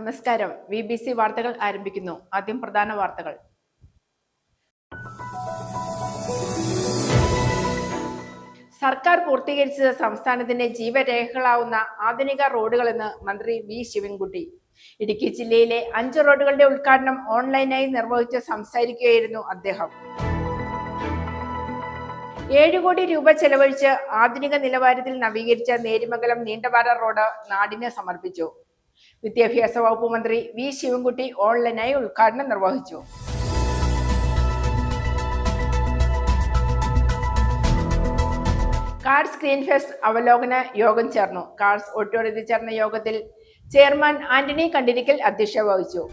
നമസ്കാരം. VBC വാർത്തകൾ ആരംഭിക്കുന്നു. ആദ്യം പ്രധാന വാർത്തകൾ. സർക്കാർ പൂർത്തീകരിച്ചത് സംസ്ഥാനത്തിന്റെ ജീവരേഖകളാവുന്ന ആധുനിക റോഡുകളെന്ന് മന്ത്രി വി ശിവൻകുട്ടി. ഇടുക്കി ജില്ലയിലെ 5 റോഡുകളുടെ ഉദ്ഘാടനം ഓൺലൈനായി നിർവഹിച്ച് സംസാരിക്കുകയായിരുന്നു അദ്ദേഹം. 7 കോടി രൂപ ചെലവഴിച്ച് ആധുനിക നിലവാരത്തിൽ നവീകരിച്ച നേരിമംഗലം നീണ്ടപാറ റോഡ് നാടിന് സമർപ്പിച്ചു. വിദ്യാഭ്യാസ വകുപ്പ് മന്ത്രി വി ശിവൻകുട്ടി ഓൺലൈനായി ഉദ്ഘാടനം നിർവഹിച്ചു. കാർഡ്സ് സ്ക്രീൻ ഫെസ്റ്റ് അവലോകന യോഗം ചേർന്നു. കാർഡ്സ് ഓഡിറ്റോറിയത്തിൽ ചേർന്ന യോഗത്തിൽ ചെയർമാൻ ആന്റണി കണ്ടിരിക്കൽ അധ്യക്ഷത വഹിച്ചു.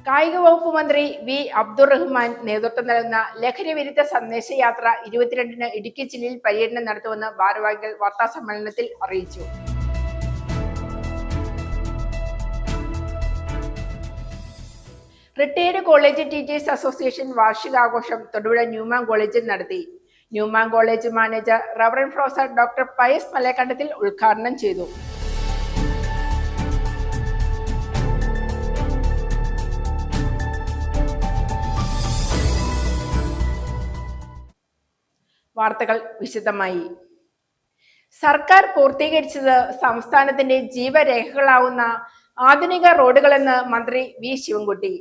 കായിക വകുപ്പ് മന്ത്രി വി അബ്ദുറഹ്മാൻ നേതൃത്വം നൽകുന്ന ലഹരി വിരുദ്ധ സന്ദേശയാത്ര 22-ന് ഇടുക്കി ജില്ലയിൽ പര്യടനം നടത്തുമെന്ന് ഭാരവാഹികൾ വാർത്താസമ്മേളനത്തിൽ അറിയിച്ചു. റിട്ടയർഡ് കോളേജ് ടീച്ചേഴ്സ് അസോസിയേഷൻ വാർഷികാഘോഷം തൊടുപുഴ ന്യൂമാൻ കോളേജിൽ നടത്തി. Newman college manager reverend professor doctor Pius Malakandathil ഉദ്ഘാടനം ചെയ്തു. വാർത്തകൾ വിശദമായി. സർക്കാർ പൂർത്തീകരിച്ചത് സംസ്ഥാനത്തിന്റെ ജീവരേഖകളാവുന്ന ആധുനിക റോഡുകളെന്ന് മന്ത്രി വി ശിവൻകുട്ടി.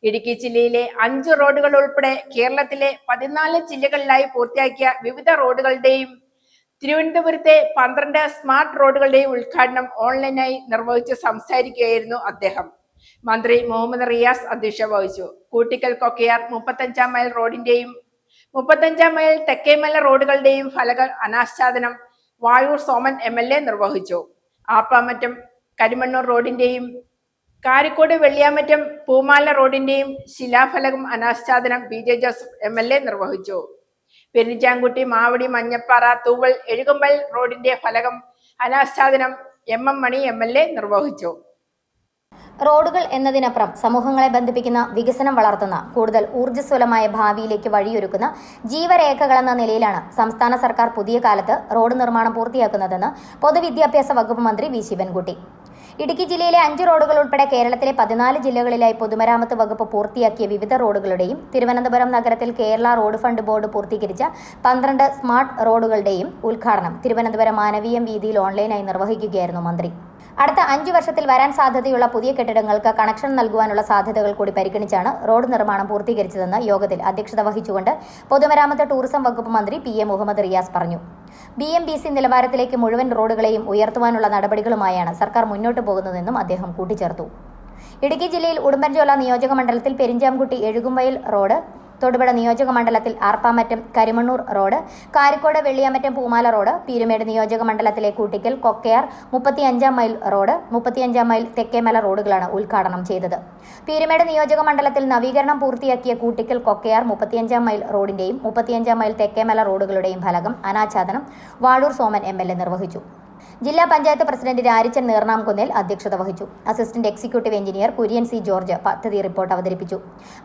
ഇടുക്കി ജില്ലയിലെ 5 റോഡുകൾ ഉൾപ്പെടെ കേരളത്തിലെ 14 ജില്ലകളിലായി പൂർത്തിയാക്കിയ വിവിധ റോഡുകളുടെയും തിരുവനന്തപുരത്തെ 12 സ്മാർട്ട് റോഡുകളുടെയും ഉദ്ഘാടനം ഓൺലൈനായി നിർവഹിച്ച് സംസാരിക്കുകയായിരുന്നു അദ്ദേഹം. മന്ത്രി മുഹമ്മദ് റിയാസ് അധ്യക്ഷത വഹിച്ചു. കൂട്ടിക്കൽ കൊക്കയാർ 35-ാം മൈൽ റോഡിന്റെയും 35-ാം മൈൽ തെക്കേമല റോഡുകളുടെയും ഫലക അനാച്ഛാദനം വായൂർ സോമൻ MLA നിർവഹിച്ചു. ആപ്പാമറ്റം കരിമണ്ണൂർ റോഡിന്റെയും കാരിക്കോട് വെള്ളിയാമറ്റം പൂമാല റോഡിന്റെയും ശിലാഫലകം അനാച്ഛാദനം PJ ജോസഫ് MLA നിർവഹിച്ചു. പെരിഞ്ചാംകുട്ടി മാവടി മഞ്ഞപ്പാറ തൂവൽ എഴുകുമ്പൽ റോഡിന്റെ ഫലകം അനാച്ഛാദനം MM മണി MLA നിർവഹിച്ചു. റോഡുകൾ എന്നതിനപ്പുറം സമൂഹങ്ങളെ ബന്ധിപ്പിക്കുന്ന, വികസനം വളർത്തുന്ന, കൂടുതൽ ഊർജ്ജസ്വലമായ ഭാവിയിലേക്ക് വഴിയൊരുക്കുന്ന ജീവരേഖകളെന്ന നിലയിലാണ് സംസ്ഥാന സർക്കാർ പുതിയ കാലത്ത് റോഡ് നിർമ്മാണം പൂർത്തിയാക്കുന്നതെന്ന് പൊതുവിദ്യാഭ്യാസ വകുപ്പ് മന്ത്രി വി ശിവൻകുട്ടി. ഇടുക്കി ജില്ലയിലെ 5 റോഡുകൾ ഉൾപ്പെടെ കേരളത്തിലെ 14 ജില്ലകളിലായി പൊതുമരാമത്ത് വകുപ്പ് പൂർത്തിയാക്കിയ വിവിധ റോഡുകളുടെയും തിരുവനന്തപുരം നഗരത്തിൽ കേരള റോഡ് ഫണ്ട് ബോർഡ് പൂർത്തീകരിച്ച 12 സ്മാർട്ട് റോഡുകളുടെയും ഉദ്ഘാടനം തിരുവനന്തപുരം മാനവീയം വീതിയിൽ ഓൺലൈനായി നിർവഹിക്കുകയായിരുന്നു മന്ത്രി. അടുത്ത 5 വർഷത്തിൽ വരാൻ സാധ്യതയുള്ള പുതിയ കെട്ടിടങ്ങൾക്ക് കണക്ഷൻ നൽകുവാനുള്ള സാധ്യതകൾ കൂടി പരിഗണിച്ചാണ് റോഡ് നിർമ്മാണം പൂർത്തീകരിച്ചതെന്ന് യോഗത്തിൽ അധ്യക്ഷത വഹിച്ചുകൊണ്ട് പൊതുമരാമത്ത് ടൂറിസം വകുപ്പ് മന്ത്രി PA മുഹമ്മദ് റിയാസ് പറഞ്ഞു. BMBC നിലവാരത്തിലേക്ക് മുഴുവൻ റോഡുകളെയും ഉയർത്തുവാനുള്ള നടപടികളുമായാണ് സർക്കാർ മുന്നോട്ടു പോകുന്നതെന്നും അദ്ദേഹം കൂട്ടിച്ചേർത്തു. ഇടുക്കി ജില്ലയിൽ ഉടുമ്പൻചോല നിയോജക മണ്ഡലത്തിൽ പെരിഞ്ചാംകുട്ടി എഴുകുംവയൽ റോഡ്, തൊടുപുഴ നിയോജക മണ്ഡലത്തിൽ ആർപ്പാമറ്റം കരിമണ്ണൂർ റോഡ്, കാരിക്കോട് വെള്ളിയാമറ്റം പൂമാല റോഡ്, പീരുമേട് നിയോജക മണ്ഡലത്തിലെ കൂട്ടിക്കൽ കൊക്കയാർ 35-ാം മൈൽ റോഡ്, 35-ാം മൈൽ തെക്കേമല റോഡുകളാണ് ഉദ്ഘാടനം ചെയ്തത്. പീരുമേട് നിയോജക മണ്ഡലത്തിൽ നവീകരണം പൂർത്തിയാക്കിയ കൂട്ടിക്കൽ കൊക്കയാർ 35-ാം മൈൽ റോഡിന്റെയും 35-ാം മൈൽ തെക്കേമല റോഡുകളുടെയും ഫലകം അനാച്ഛാദനം വാഴൂർ സോമൻ MLA നിർവഹിച്ചു. ജില്ലാ പഞ്ചായത്ത് പ്രസിഡന്റ് രാരിച്ചൻ നീർനാംകുന്നേൽ അധ്യക്ഷത വഹിച്ചു. Assistant executive engineer Kurian C George പദ്ധതി റിപ്പോർട്ട് അവതരിപ്പിച്ചു.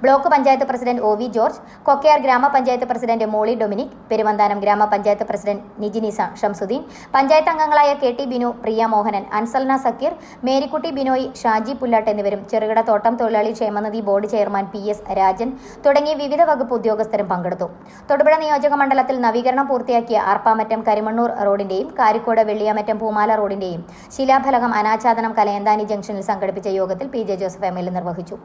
Block panchayat president OV George, Kokkayar ഗ്രാമപഞ്ചായത്ത് പ്രസിഡന്റ് മോളി ഡൊമിനിക്, പെരുവന്താനം ഗ്രാമപഞ്ചായത്ത് പ്രസിഡന്റ് നിജിനിസ ഷംസുദ്ദീൻ, പഞ്ചായത്ത് അംഗങ്ങളായ KT ബിനു, പ്രിയ മോഹനൻ, അൻസൽന സക്കീർ, മേരിക്കുട്ടി ബിനോയ്, ഷാജി പുല്ലാട്ട് എന്നിവരും ചെറുകിട തോട്ടം തൊഴിലാളി ക്ഷേമനിധി ബോർഡ് ചെയർമാൻ PS രാജൻ തുടങ്ങിയ വിവിധ വകുപ്പ് ഉദ്യോഗസ്ഥരും പങ്കെടുത്തു. തൊടുപുഴ നിയോജക മണ്ഡലത്തിൽ നവീകരണം പൂർത്തിയാക്കിയ ആർപ്പാമറ്റം കരിമണ്ണൂർ റോഡിന്റെയും കാരിക്കോട് വെള്ളിയാമറ്റം പൂമാല റോഡിന്റെയും ശിലാഫലകം അനാച്ഛാദനം കലയന്താനി ജംഗ്ഷനിൽ സംഘടിപ്പിച്ച യോഗത്തിൽ PJ ജോസഫ് MLA നിർവഹിച്ചു.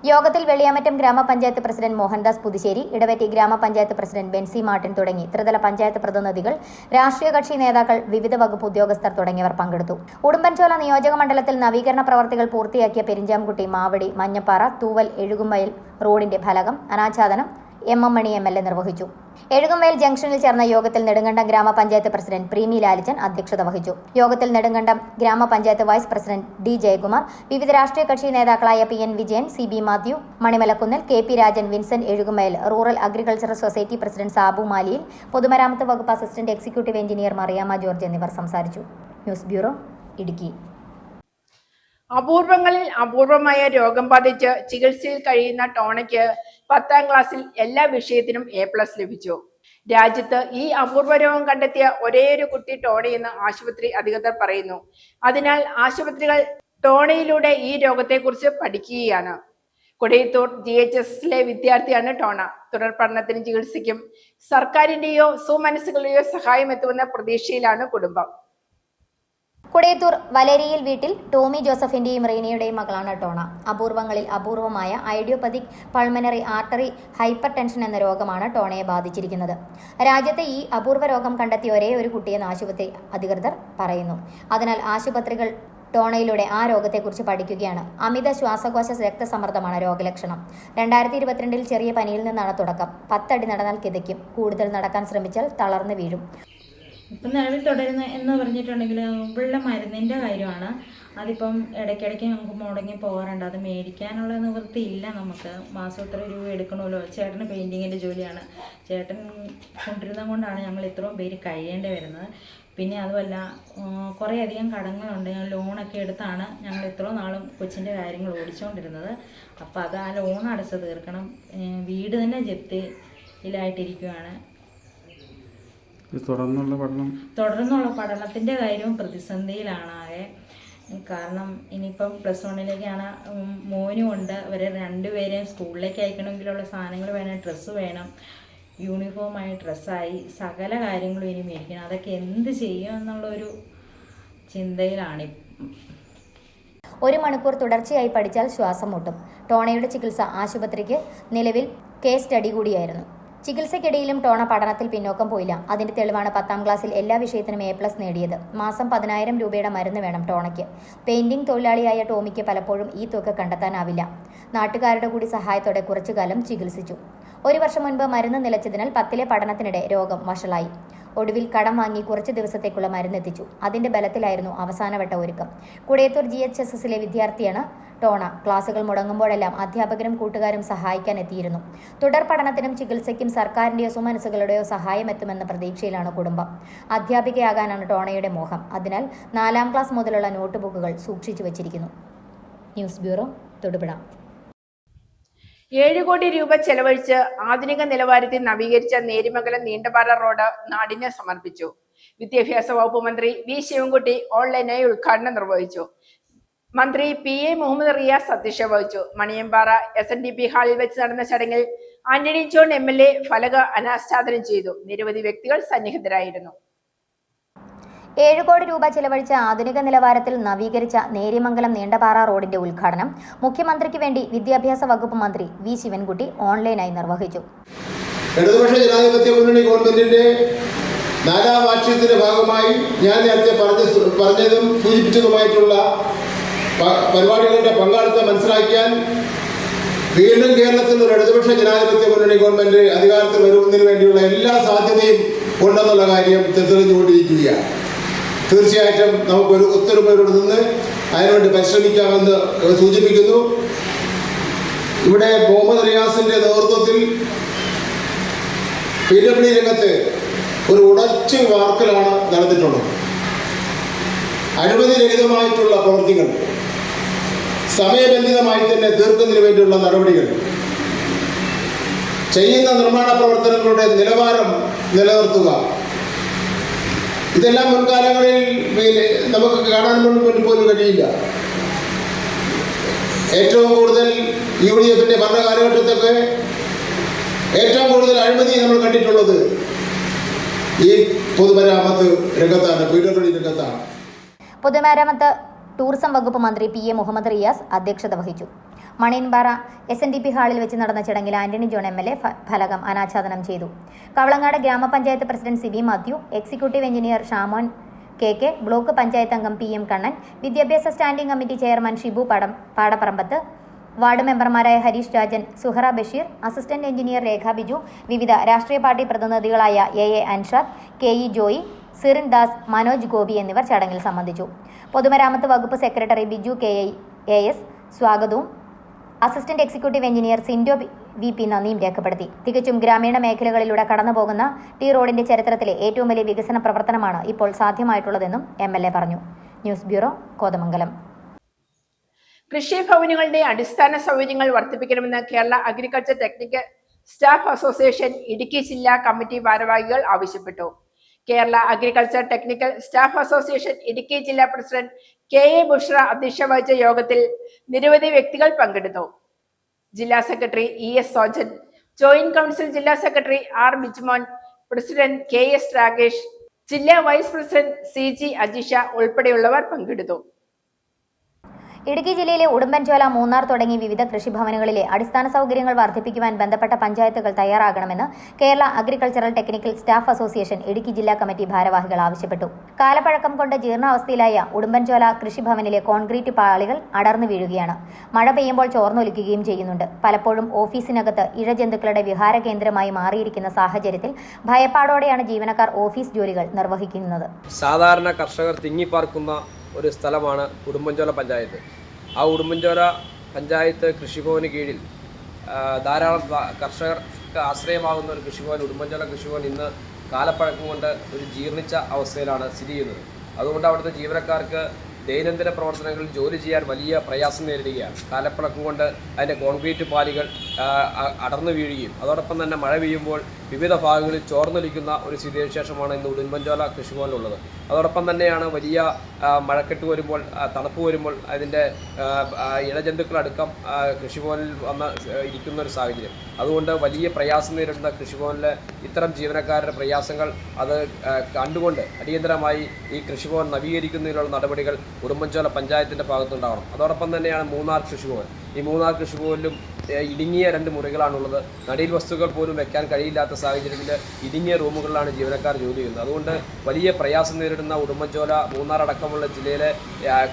യോഗത്തിൽ വെള്ളിയാമറ്റം ഗ്രാമപഞ്ചായത്ത് പ്രസിഡന്റ് മോഹൻദാസ് പുതുശ്ശേരി, ഇടവറ്റി ഗ്രാമപഞ്ചായത്ത് പ്രസിഡന്റ് ബെൻസി മാർട്ടിൻ തുടങ്ങി ത്രിതല പഞ്ചായത്ത് പ്രതിനിധികൾ, രാഷ്ട്രീയ കക്ഷി നേതാക്കൾ, വിവിധ വകുപ്പ് ഉദ്യോഗസ്ഥർ തുടങ്ങിയവർ പങ്കെടുത്തു. ഉടുമ്പൻചോല നിയോജക മണ്ഡലത്തിൽ നവീകരണ പ്രവർത്തികൾ പൂർത്തിയാക്കിയ പെരിഞ്ചാംകുട്ടി മാവടി മഞ്ഞപ്പാറ തൂവൽ എഴുകുംവയൽ റോഡിന്റെ ഫലകം അനാച്ഛാദനം MM മണി MLA നിർവഹിച്ചു. എഴുകുംവയൽ ജംഗ്ഷനിൽ ചേർന്ന യോഗത്തിൽ നെടുങ്കണ്ടം ഗ്രാമപഞ്ചായത്ത് പ്രസിഡന്റ് പ്രീമി ലാലിച്ചൻ അധ്യക്ഷത വഹിച്ചു. യോഗത്തിൽ നെടുങ്കണ്ടം ഗ്രാമപഞ്ചായത്ത് വൈസ് പ്രസിഡന്റ് D ജയകുമാർ, വിവിധ രാഷ്ട്രീയ കക്ഷി നേതാക്കളായ PN Vijayan, CB Mathew, Manimalakunnil, KP Rajan, Vincent Ezhukumvayal, rural agricultural society president Sabu Maliyil, പൊതുമരാമത്ത് വകുപ്പ് assistant executive engineer Mariyamma George എന്നിവർ സംസാരിച്ചു. News bureau, Idukki. അപൂർവങ്ങളിൽ അപൂർവമായ രോഗം ബാധിച്ച് ചികിത്സയിൽ കഴിയുന്ന ടോണയ്ക്ക് 10ാം ക്ലാസ്സിൽ എല്ലാ വിഷയത്തിനും A+ ലഭിച്ചു. രാജ്യത്ത് ഈ അപൂർവ രോഗം കണ്ടെത്തിയ ഒരേയൊരു കുട്ടി ടോണയെന്ന് ആശുപത്രി അധികൃതർ പറയുന്നു. അതിനാൽ ആശുപത്രികൾ ടോണയിലൂടെ ഈ രോഗത്തെക്കുറിച്ച് പഠിക്കുകയാണ്. കൊടിയത്തൂർ GHSലെ വിദ്യാർത്ഥിയാണ് ടോണ. തുടർ പഠനത്തിനും ചികിത്സയ്ക്കും സർക്കാരിന്റെയോ സുമനസ്സുകളുടെയോ സഹായം എത്തുമെന്ന പ്രതീക്ഷയിലാണ് കുടുംബം. കുടയത്തൂർ വലേരിയിൽ വീട്ടിൽ ടോമി ജോസഫിന്റെയും റീനയുടെയും മകളാണ് ടോണ. അപൂർവങ്ങളിൽ അപൂർവമായ ഐഡിയോപതിക് പൾമനറി ആർട്ടറി ഹൈപ്പർ ടെൻഷൻ എന്ന രോഗമാണ് ടോണയെ ബാധിച്ചിരിക്കുന്നത്. രാജ്യത്തെ ഈ അപൂർവ രോഗം കണ്ടെത്തിയ ഒരേ ഒരു കുട്ടിയെന്ന് ആശുപത്രി അധികൃതർ പറയുന്നു. അതിനാൽ ആശുപത്രികൾ ടോണയിലൂടെ ആ രോഗത്തെക്കുറിച്ച് പഠിക്കുകയാണ്. അമിത ശ്വാസകോശ രക്തസമ്മർദ്ദമാണ് രോഗലക്ഷണം. 2022 ചെറിയ പനിയിൽ നിന്നാണ് തുടക്കം. 10 അടി നടന്നാൽ കിതയ്ക്കും. കൂടുതൽ നടക്കാൻ ശ്രമിച്ചാൽ തളർന്നു വീഴും. ഇപ്പം നിലവിൽ തുടരുന്ന എന്ന് പറഞ്ഞിട്ടുണ്ടെങ്കിൽ ഇവളുടെ മരുന്നിൻ്റെ കാര്യമാണ്. അതിപ്പം ഇടയ്ക്കിടയ്ക്ക് നമുക്ക് മുടങ്ങി പോകാറുണ്ട്. അത് മേടിക്കാനുള്ള നിവൃത്തി ഇല്ല. നമുക്ക് മാസം ഇത്ര രൂപ എടുക്കണമല്ലോ. ചേട്ടന് പെയിൻറ്റിങ്ങിൻ്റെ ജോലിയാണ്. ചേട്ടൻ കൊണ്ടിരുന്നത് കൊണ്ടാണ് ഞങ്ങൾ ഇത്രയും പേര് കഴിയേണ്ടി വരുന്നത്. പിന്നെ അതുമല്ല കുറേയധികം കടങ്ങളുണ്ട്. ഞങ്ങൾ ലോണൊക്കെ എടുത്താണ് ഞങ്ങൾ ഇത്രയും നാളും കൊച്ചിൻ്റെ കാര്യങ്ങൾ ഓടിച്ചുകൊണ്ടിരുന്നത്. അപ്പോൾ അത് ആ ലോൺ അടച്ച് തീർക്കണം. വീട് തന്നെ ജപ്തിയിലായിട്ടിരിക്കുകയാണ്. തുടർന്നുള്ള പഠനത്തിൻ്റെ കാര്യവും പ്രതിസന്ധിയിലാണ് ആകെ. കാരണം ഇനിയിപ്പം +1ലേക്കാണ്. മോനും ഉണ്ട്. അവരെ രണ്ടുപേരെയും സ്കൂളിലേക്ക് അയക്കണമെങ്കിലുള്ള സാധനങ്ങൾ വേണം. ഡ്രസ്സ് വേണം. യൂണിഫോമായി ഡ്രസ്സായി സകല കാര്യങ്ങളും ഇനി മേടിക്കണം. അതൊക്കെ എന്ത് ചെയ്യും എന്നുള്ളൊരു ചിന്തയിലാണ്. 1 മണിക്കൂർ തുടർച്ചയായി പഠിച്ചാൽ ശ്വാസം മുട്ടും. ടോണയുടെ ചികിത്സ ആശുപത്രിക്ക് നിലവിൽ കേസ് സ്റ്റഡി കൂടിയായിരുന്നു. ചികിത്സയ്ക്കിടയിലും ടോണ പഠനത്തിൽ പിന്നോക്കം പോയില്ല. അതിന്റെ തെളിവാണ് 10ാം ക്ലാസ്സിൽ എല്ലാ വിഷയത്തിനും A+ നേടിയത്. മാസം 10,000 രൂപയുടെ മരുന്ന് വേണം ടോണയ്ക്ക്. പെയിന്റിംഗ് തൊഴിലാളിയായ ടോമിക്ക് പലപ്പോഴും ഈ തുക കണ്ടെത്താനാവില്ല. നാട്ടുകാരുടെ കൂടി സഹായത്തോടെ കുറച്ചുകാലം ചികിത്സിച്ചു. 1 വർഷം മുൻപ് മരുന്ന് നിലച്ചതിനാൽ 10ലെ പഠനത്തിനിടെ രോഗം വഷളായി. ഒടുവിൽ കടം വാങ്ങി കുറച്ച് ദിവസത്തേക്കുള്ള മരുന്നെത്തിച്ചു. അതിന്റെ ബലത്തിലായിരുന്നു അവസാനവട്ട ഒരുക്കം. കുടയത്തൂർ GHSലെ വിദ്യാർത്ഥിയാണ് ടോണ. ക്ലാസുകൾ മുടങ്ങുമ്പോഴെല്ലാം അധ്യാപകരും കൂട്ടുകാരും സഹായിക്കാൻ എത്തിയിരുന്നു. തുടർ പഠനത്തിനും ചികിത്സയ്ക്കും സർക്കാരിന്റെയോ സുമനസ്സുകളുടെയോ സഹായം എത്തുമെന്ന പ്രതീക്ഷയിലാണ് കുടുംബം. അധ്യാപികയാകാനാണ് ടോണയുടെ മോഹം. അതിനാൽ 4ാം ക്ലാസ് മുതലുള്ള നോട്ട് ബുക്കുകൾ സൂക്ഷിച്ചു വച്ചിരിക്കുന്നു. News bureau, Thodupuzha. 7 കോടി രൂപ ചെലവഴിച്ച് ആധുനിക നിലവാരത്തിൽ നവീകരിച്ച നേരിമംഗലം നീണ്ടപാറ റോഡ് നാടിന് സമർപ്പിച്ചു. വിദ്യാഭ്യാസ വകുപ്പ് മന്ത്രി V ശിവൻകുട്ടി ഓൺലൈനായി ഉദ്ഘാടനം നിർവഹിച്ചു. മന്ത്രി PA മുഹമ്മദ് റിയാസ് അധ്യക്ഷത വഹിച്ചു. മണിയമ്പാറ SNDP ഹാളിൽ വെച്ച് നടന്ന ചടങ്ങിൽ ആന്റണി ജോൺ MLA ഫലക അനാച്ഛാദനം ചെയ്തു. നിരവധി വ്യക്തികൾ സന്നിഹിതരായിരുന്നു. 7 കോടി രൂപ ചെലവഴിച്ച ആധുനിക നിലവാരത്തിൽ നവീകരിച്ച നേരിമംഗലം നീണ്ടപാറ റോഡിന്റെ ഉദ്ഘാടനം മുഖ്യമന്ത്രിക്ക് വേണ്ടി വിദ്യാഭ്യാസ വകുപ്പ് മന്ത്രി V ശിവൻകുട്ടി ഓൺലൈനായി നിർവഹിച്ചു. ഇടതുപക്ഷ ജനാധിപത്യ മുന്നണി ഗവൺമെന്റിന്റെ 4ാം വാർഷികത്തിന്റെ ഭാഗമായി ഞാൻ നേരത്തെ പറഞ്ഞതും സൂചിപ്പിച്ചതുമായിട്ടുള്ള പരിപാടികളുടെ പങ്കാളിത്തം മനസ്സിലാക്കിയാൽ വീണ്ടും കേരളത്തിൽ ഒരു ഇടതുപക്ഷ ജനാധിപത്യ മുന്നണി ഗവൺമെന്റ് അധികാരത്തിൽ വരുന്നതിന് വേണ്ടിയുള്ള എല്ലാ സാധ്യതയും ഉണ്ടെന്നുള്ള കാര്യം തെളിഞ്ഞുകൊണ്ടിരിക്കുകയാണ്. തീർച്ചയായിട്ടും നമുക്കൊരു ഒത്തൊരുമയോടെ നിന്ന് അതിനുവേണ്ടി പരിശ്രമിക്കാമെന്ന് സൂചിപ്പിക്കുന്നു. ഇവിടെ മുഹമ്മദ് റിയാസിന്റെ നേതൃത്വത്തിൽ PWD രംഗത്ത് ഒരു ഉടച്ചു വാർക്കലാണ് നടന്നിട്ടുള്ളത്. അനുമതിരഹിതമായിട്ടുള്ള പ്രവൃത്തികൾ സമയബന്ധിതമായി തന്നെ തീർക്കുന്നതിന് വേണ്ടിയുള്ള നടപടികൾ, ചെയ്യുന്ന നിർമ്മാണ പ്രവർത്തനങ്ങളുടെ നിലവാരം നിലനിർത്തുക, ഇതെല്ലാം മുൻകാലങ്ങളിൽ നമുക്ക് കാണാൻ പോലും കഴിയില്ല. ഏറ്റവും കൂടുതൽ UDFന്റെ ഭരണകാലഘട്ടത്തൊക്കെ ഏറ്റവും കൂടുതൽ അഴിമതി നമ്മൾ കണ്ടിട്ടുള്ളത് ഈ പൊതുമരാമത്ത് രംഗത്താണ്, PWD രംഗത്താണ്. പൊതുമരാമത്ത് ടൂറിസം വകുപ്പ് മന്ത്രി PA മുഹമ്മദ് റിയാസ് അധ്യക്ഷത വഹിച്ചു. മണിയൻപാറ SNDP ഹാളിൽ വെച്ച് നടന്ന ചടങ്ങിൽ ആന്റണി ജോൺ MLA ഫലകം അനാച്ഛാദനം ചെയ്തു. കവളങ്ങാട് ഗ്രാമപഞ്ചായത്ത് president CB Mathew, executive engineer Shamon KK, block panchayat അംഗം PM കണ്ണൻ, വിദ്യാഭ്യാസ standing committee chairman Shibu Padaparambath, ward മെമ്പർമാരായ ഹരീഷ് രാജൻ, സുഹറ ബഷീർ, അസിസ്റ്റന്റ് എഞ്ചിനീയർ രേഖ ബിജു, വിവിധ രാഷ്ട്രീയ പാർട്ടി പ്രതിനിധികളായ AA അൻഷാദ്, KE ജോയി, സിറിൻ ദാസ്, മനോജ് ഗോപി എന്നിവർ ചടങ്ങിൽ സംബന്ധിച്ചു. പൊതുമരാമത്ത് വകുപ്പ് സെക്രട്ടറി ബിജു KAS സ്വാഗതവും assistant executive engineer Sindo VP നന്ദിയും രേഖപ്പെടുത്തി. തികച്ചും ഗ്രാമീണ മേഖലകളിലൂടെ കടന്നുപോകുന്ന റോഡിന്റെ ചരിത്രത്തിലെ ഏറ്റവും വലിയ വികസന പ്രവർത്തനമാണ് ഇപ്പോൾ സാധ്യമായിട്ടുള്ളതെന്നും MLA പറഞ്ഞു. News bureau, Kothamangalam. കൃഷി ഭവനുകളുടെ അടിസ്ഥാന സൗകര്യങ്ങൾ വർദ്ധിപ്പിക്കണമെന്ന് Kerala agriculture technical staff association Idukki ജില്ലാ കമ്മിറ്റി ഭാരവാഹികൾ ആവശ്യപ്പെട്ടു. Kerala agriculture technical staff association Idukki ജില്ലാ പ്രസിഡന്റ് KA ബുഷ്ര അധ്യക്ഷത വഹിച്ച യോഗത്തിൽ നിരവധി വ്യക്തികൾ പങ്കെടുത്തു. ജില്ലാ secretary ES Sojan, joint council ജില്ലാ secretary R Bijumon, president KS Rakesh, ജില്ലാ വൈസ് പ്രസിഡന്റ് CG അജിഷ ഉൾപ്പെടെയുള്ളവർ പങ്കെടുത്തു. ഇടുക്കി ജില്ലയിലെ ഉടുമ്പൻചോല, മൂന്നാർ തുടങ്ങി വിവിധ കൃഷിഭവനുകളിലെ അടിസ്ഥാന സൗകര്യങ്ങൾ വർദ്ധിപ്പിക്കുവാൻ ബന്ധപ്പെട്ട പഞ്ചായത്തുകൾ തയ്യാറാകണമെന്ന് Kerala agricultural technical staff association Idukki ജില്ലാ കമ്മിറ്റി ഭാരവാഹികൾ ആവശ്യപ്പെട്ടു. കാലപ്പഴക്കം കൊണ്ട് ജീർണാവസ്ഥയിലായ ഉടുമ്പൻചോല കൃഷിഭവനിലെ കോൺക്രീറ്റ് പാളികൾ അടർന്നു വീഴുകയാണ്. മഴ പെയ്യുമ്പോൾ ചോർന്നൊലിക്കുകയും ചെയ്യുന്നുണ്ട്. പലപ്പോഴും ഓഫീസിനകത്ത് ഇഴജന്തുക്കളുടെ വിഹാര കേന്ദ്രമായി മാറിയിരിക്കുന്ന സാഹചര്യത്തിൽ ഭയപ്പാടോടെയാണ് ജീവനക്കാർ ഓഫീസ് ജോലികൾ നിർവഹിക്കുന്നത്. സാധാരണ കർഷകർ തിങ്ങിപ്പാർക്കുന്ന ഒരു സ്ഥലമാണ് ഉടുമ്പൻചോല പഞ്ചായത്ത്. ആ ഉടുമ്പൻചോല പഞ്ചായത്ത് കൃഷിഭവന് കീഴിൽ ധാരാളം കർഷകർക്ക് ആശ്രയമാകുന്ന ഒരു കൃഷിഭവൻ, ഉടുമ്പൻചോല കൃഷിഭവൻ ഇന്ന് കാലപ്പഴക്കം കൊണ്ട് ഒരു ജീർണിച്ച അവസ്ഥയിലാണ് സ്ഥിതി ചെയ്യുന്നത്. അതുകൊണ്ട് അവിടുത്തെ ജീവനക്കാർക്ക് ദൈനംദിന പ്രവർത്തനങ്ങളിൽ ജോലി ചെയ്യാൻ വലിയ പ്രയാസം നേരിടുകയാണ്. കാലപ്പഴക്കം കൊണ്ട് അതിൻ്റെ കോൺക്രീറ്റ് പാളികൾ അടർന്നു വീഴുകയും അതോടൊപ്പം തന്നെ മഴ പെയ്യുമ്പോൾ വിവിധ ഭാഗങ്ങളിൽ ചോർന്നൊലിക്കുന്ന ഒരു സ്ഥിതിവിശേഷമാണ് ഇന്ന് ഉടുമ്പൻചോല കൃഷിഭവനിലുള്ളത്. അതോടൊപ്പം തന്നെയാണ് വലിയ മഴക്കെട്ട് വരുമ്പോൾ, തണുപ്പ് വരുമ്പോൾ അതിൻ്റെ ഇഴജന്തുക്കളടക്കം കൃഷിഭവനിൽ വന്ന് ഇരിക്കുന്ന ഒരു സാഹചര്യം. അതുകൊണ്ട് വലിയ പ്രയാസം നേരിടുന്ന കൃഷിഭവനിലെ ഇത്തരം ജീവനക്കാരുടെ പ്രയാസങ്ങൾ അത് കണ്ടുകൊണ്ട് അടിയന്തരമായി ഈ കൃഷിഭവൻ നവീകരിക്കുന്നതിനുള്ള നടപടികൾ ഉടുമ്പൻചോല പഞ്ചായത്തിൻ്റെ ഭാഗത്തുണ്ടാവണം. അതോടൊപ്പം തന്നെയാണ് മൂന്നാർ കൃഷിഭവൻ. ഈ മൂന്നാർ കൃഷിഭവനിലും ഇടുങ്ങിയ 2 മുറികളാണുള്ളത്. നടീൽ വസ്തുക്കൾ പോലും വെക്കാൻ കഴിയില്ലാത്ത സാഹചര്യത്തിൽ ഇടുങ്ങിയ റൂമുകളിലാണ് ജീവനക്കാർ ജോലി ചെയ്യുന്നത്. അതുകൊണ്ട് വലിയ പ്രയാസം നേരിടുന്ന ഉടുമ്പൻചോല, മൂന്നാർ അടക്കമുള്ള ജില്ലയിലെ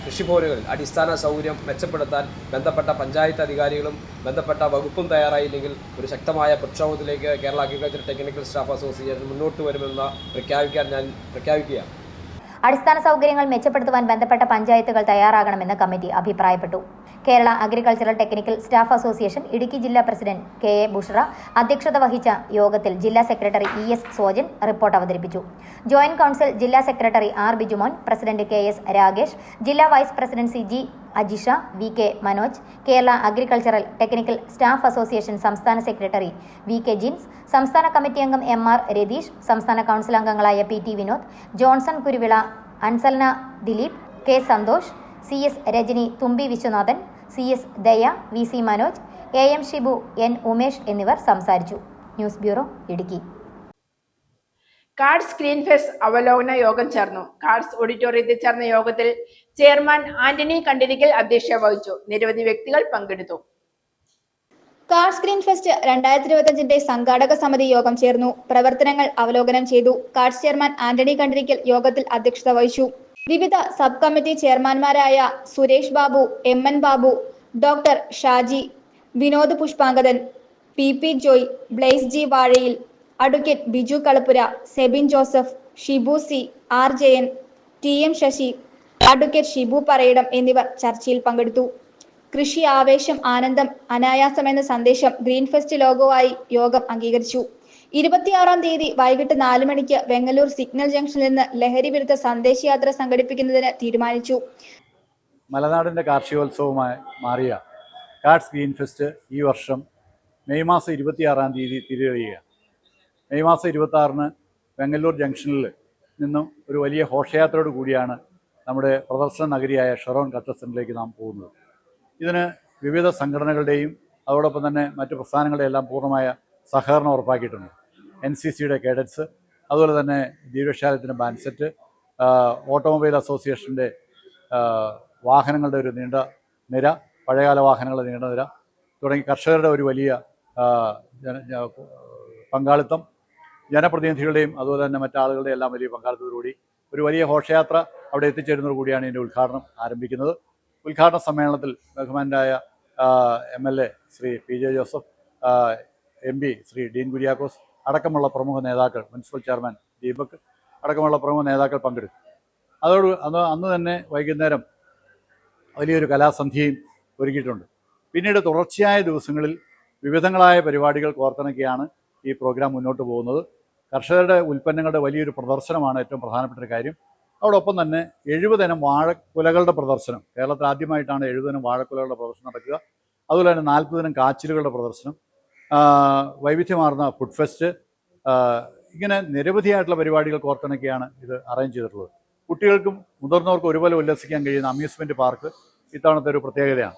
കൃഷിഭവനുകളിൽ അടിസ്ഥാന സൗകര്യം മെച്ചപ്പെടുത്താൻ ബന്ധപ്പെട്ട പഞ്ചായത്ത് അധികാരികളും ബന്ധപ്പെട്ട വകുപ്പും തയ്യാറായില്ലെങ്കിൽ ഒരു ശക്തമായ പ്രക്ഷോഭത്തിലേക്ക് Kerala agriculture technical staff association മുന്നോട്ട് വരുമെന്ന് പ്രഖ്യാപിക്കുകയാണ്. അടിസ്ഥാന സൗകര്യങ്ങൾ മെച്ചപ്പെടുത്തുവാൻ ബന്ധപ്പെട്ട പഞ്ചായത്തുകൾ തയ്യാറാകണമെന്ന് കമ്മിറ്റി അഭിപ്രായപ്പെട്ടു. Kerala agricultural technical staff association Idukki ജില്ലാ പ്രസിഡന്റ് KA ബുഷ്ര അധ്യക്ഷത വഹിച്ച യോഗത്തിൽ ജില്ലാ സെക്രട്ടറി ES സോജൻ റിപ്പോർട്ട് അവതരിപ്പിച്ചു. ജോയിന്റ് കൗൺസിൽ ജില്ലാ secretary R Bijumon, president KS Rakesh, ജില്ലാ vice president CG Ajisha, VK Manoj, Kerala agricultural technical staff association സംസ്ഥാന സെക്രട്ടറി VK ജിൻസ്, സംസ്ഥാന കമ്മിറ്റി അംഗം MR രതീഷ്, സംസ്ഥാന കൗൺസിൽ അംഗങ്ങളായ PT Vinod, Johnson Kuruvila, Ansalna Dileep, K Santhosh, CS Rajani, Thumbi Viswanathan, CS ദയ, VC Manoj, AM Shibu, N Umesh എന്നിവർ സംസാരിച്ചു. News bureau, Idukki. Cards green fest അവലോകന യോഗം ചേർന്നു. കാർഡ്സ് ഓഡിറ്റോറിയത്തിൽ ചേർന്ന യോഗത്തിൽ ചെയർമാൻ ആന്റണി കണ്ടിരിക്കൽ അധ്യക്ഷത വഹിച്ചു. നിരവധി വ്യക്തികൾ പങ്കെടുത്തു. കാർഡ്സ് ഗ്രീൻ ഫെസ്റ്റ് 2025 സംഘാടക സമിതി യോഗം ചേർന്നു. പ്രവർത്തനങ്ങൾ അവലോകനം ചെയ്തു. കാർഡ്സ് ചെയർമാൻ ആന്റണി കണ്ടിരിക്കൽ യോഗത്തിൽ അധ്യക്ഷത വഹിച്ചു. വിവിധ സബ് കമ്മിറ്റി ചെയർമാൻമാരായ Suresh Babu, MN Babu, doctor Shaji, Vinod Pushpangadan, PP Joy, Blaise G Vazhayil, advocate Biju Kalappura, Sebin Joseph, Shibu C, R Jayan, TM Sasi, advocate Shibu Parayidom എന്നിവർ ചർച്ചയിൽ പങ്കെടുത്തു. കൃഷി ആവേശം ആനന്ദം അനായാസം എന്ന സന്ദേശം ഗ്രീൻ ഫെസ്റ്റ് ലോഗോവായി യോഗം അംഗീകരിച്ചു. 26-ാം തീയതി വൈകിട്ട് 4 മണിക്ക് വെങ്ങല്ലൂർ സിഗ്നൽ ജംഗ്ഷനിൽ നിന്ന് ലഹരി വിരുദ്ധ സന്ദേശയാത്ര സംഘടിപ്പിക്കുന്നതിന് തീരുമാനിച്ചു. മലനാടിൻ്റെ കാർഷികോത്സവമായി മാറിയ കാർഡ്സ് ഗ്രീൻ ഫെസ്റ്റ് ഈ വർഷം മെയ് മാസം 26-ാം തീയതി തിരികെയാണ്. മെയ് മാസം 26-ന് വെങ്ങല്ലൂർ ജംഗ്ഷനിൽ നിന്നും ഒരു വലിയ ഘോഷയാത്രയോട് കൂടിയാണ് നമ്മുടെ പ്രദർശന നഗരിയായ ഷെറോൺ കൾച്ചർ സെൻ്ററിലേക്ക് നാം പോകുന്നത്. ഇതിന് വിവിധ സംഘടനകളുടെയും അതോടൊപ്പം തന്നെ മറ്റ് പ്രസ്ഥാനങ്ങളുടെയും എല്ലാം പൂർണ്ണമായ സഹകരണം ഉറപ്പാക്കിയിട്ടുണ്ട്. NCCയുടെ കേഡറ്റ്സ്, അതുപോലെ തന്നെ ജീവശാലത്തിൻ്റെ ബാൻസെറ്റ്, ഓട്ടോമൊബൈൽ അസോസിയേഷൻ്റെ വാഹനങ്ങളുടെ ഒരു നീണ്ട നിര, പഴയകാല വാഹനങ്ങളുടെ നീണ്ട നിര തുടങ്ങി കർഷകരുടെ ഒരു വലിയ പങ്കാളിത്തം, ജനപ്രതിനിധികളുടെയും അതുപോലെ തന്നെ മറ്റാളുകളുടെയും എല്ലാം വലിയ പങ്കാളിത്തത്തോടുകൂടി ഒരു വലിയ ഘോഷയാത്ര അവിടെ എത്തിച്ചേരുന്നതോടു കൂടിയാണ് ഇതിൻ്റെ ഉദ്ഘാടനം ആരംഭിക്കുന്നത്. ഉദ്ഘാടന സമ്മേളനത്തിൽ ബഹുമാനായ MLA Shri PJ Joseph, MP Shri Dean Kuriakose അടക്കമുള്ള പ്രമുഖ നേതാക്കൾ, മുനിസിപ്പൽ ചെയർമാൻ ദീപക് അടക്കമുള്ള പ്രമുഖ നേതാക്കൾ പങ്കെടുത്തു. അന്ന് തന്നെ വൈകുന്നേരം വലിയൊരു കലാസന്ധ്യയും ഒരുക്കിയിട്ടുണ്ട്. പിന്നീട് തുടർച്ചയായ ദിവസങ്ങളിൽ വിവിധങ്ങളായ പരിപാടികൾ കോർത്തിണക്കിയാണ് ഈ പ്രോഗ്രാം മുന്നോട്ട് പോകുന്നത്. കർഷകരുടെ ഉൽപ്പന്നങ്ങളുടെ വലിയൊരു പ്രദർശനമാണ് ഏറ്റവും പ്രധാനപ്പെട്ട ഒരു കാര്യം. അതോടൊപ്പം തന്നെ 70 ഇനം വാഴക്കുലകളുടെ പ്രദർശനം, കേരളത്തിൽ ആദ്യമായിട്ടാണ് 70 ഇനം വാഴക്കുലകളുടെ പ്രദർശനം നടക്കുക. അതുപോലെ തന്നെ 40 ഇനം കാച്ചിലുകളുടെ പ്രദർശനം, വൈവിധ്യമാർന്ന ഫുഡ് ഫെസ്റ്റ്, ഇങ്ങനെ നിരവധിയായിട്ടുള്ള പരിപാടികൾ കോർത്തിണക്കിയാണ് ഇത് അറേഞ്ച് ചെയ്തിട്ടുള്ളത്. കുട്ടികൾക്കും മുതിർന്നവർക്കും ഒരുപോലെ ഉല്ലസിക്കാൻ കഴിയുന്ന അമ്യൂസ്മെൻറ്റ് പാർക്ക് ഇത്തവണത്തെ ഒരു പ്രത്യേകതയാണ്.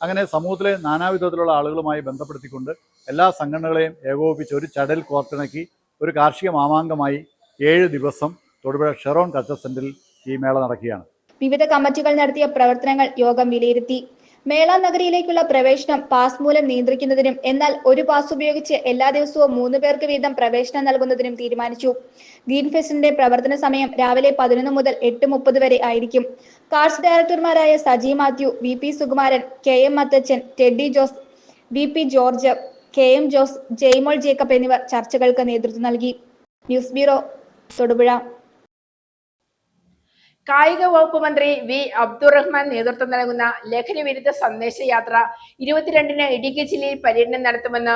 അങ്ങനെ സമൂഹത്തിലെ നാനാവിധത്തിലുള്ള ആളുകളുമായി ബന്ധപ്പെടുത്തിക്കൊണ്ട് എല്ലാ സംഘടനകളെയും ഏകോപിപ്പിച്ച് ഒരു ചടൽ കോർത്തിണക്കി ഒരു കാർഷിക മാമാങ്കമായി 7 ദിവസം തൊടുപുഴ ഷെറോൺ കൾച്ചർ സെന്ററിൽ ഈ മേള നടക്കുകയാണ്. വിവിധ കമ്മിറ്റികൾ നടത്തിയ പ്രവർത്തനങ്ങൾ യോഗം വിലയിരുത്തി. മേള നഗരിയിലേക്കുള്ള പ്രവേശനം പാസ് മൂലം നിയന്ത്രിക്കുന്നതിനും എന്നാൽ ഒരു പാസ് ഉപയോഗിച്ച് എല്ലാ ദിവസവും 3 പേർക്ക് വീതം പ്രവേശനം നൽകുന്നതിനും തീരുമാനിച്ചു. ഗ്രീൻ ഫെസ്റ്റിന്റെ പ്രവർത്തന സമയം രാവിലെ 11 മുതൽ 8:30 വരെ ആയിരിക്കും. കാർഡ്സ് ഡയറക്ടർമാരായ Saji Mathew, VP Sukumaran, KM Mathachan, Teddy Jose, VP George, KM Jose, Jaimol Jacob എന്നിവർ ചർച്ചകൾക്ക് നേതൃത്വം നൽകി. News bureau, Thodupuzha. കായിക വകുപ്പ് മന്ത്രി വി അബ്ദുറഹ്മാൻ നേതൃത്വം നൽകുന്ന ലഹരി വിരുദ്ധ സന്ദേശയാത്ര 22-ന് ഇടുക്കി ജില്ലയിൽ പര്യടനം നടത്തുമെന്ന്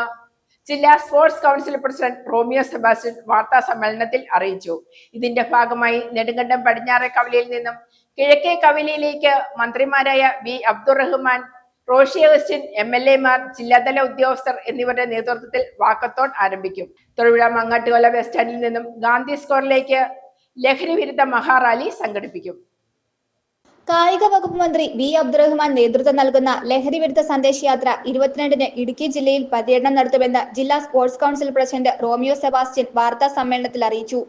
ജില്ലാ sports council president Romeo Sebastian വാർത്താ സമ്മേളനത്തിൽ അറിയിച്ചു. ഇതിന്റെ ഭാഗമായി നെടുങ്കണ്ടം പടിഞ്ഞാറെ കവലയിൽ നിന്നും കിഴക്കേ കവലയിലേക്ക് മന്ത്രിമാരായ വി അബ്ദുറഹ്മാൻ, റോഷി അഗസ്റ്റിൻ, MLA-മാർ, ജില്ലാതല ഉദ്യോഗസ്ഥർ എന്നിവരുടെ നേതൃത്വത്തിൽ വാക്കത്തോൺ ആരംഭിക്കും. തൊടുപുഴ മങ്ങാട്ടുകോല ബസ് സ്റ്റാൻഡിൽ നിന്നും ഗാന്ധി സ്ക്വയറിലേക്ക് ലഹരി വിരുദ്ധ മഹാറാലി സംഘടിപ്പിക്കും. കായിക വകുപ്പ് മന്ത്രി വി അബ്ദുറഹ്മാൻ നേതൃത്വം നൽകുന്ന ലഹരി വിരുദ്ധ സന്ദേശയാത്ര 22-ന് ഇടുക്കി ജില്ലയിൽ പര്യടനം നടത്തുമെന്ന് ജില്ലാ sports council president Romeo Sebastian വാർത്താ സമ്മേളനത്തിൽ അറിയിച്ചു.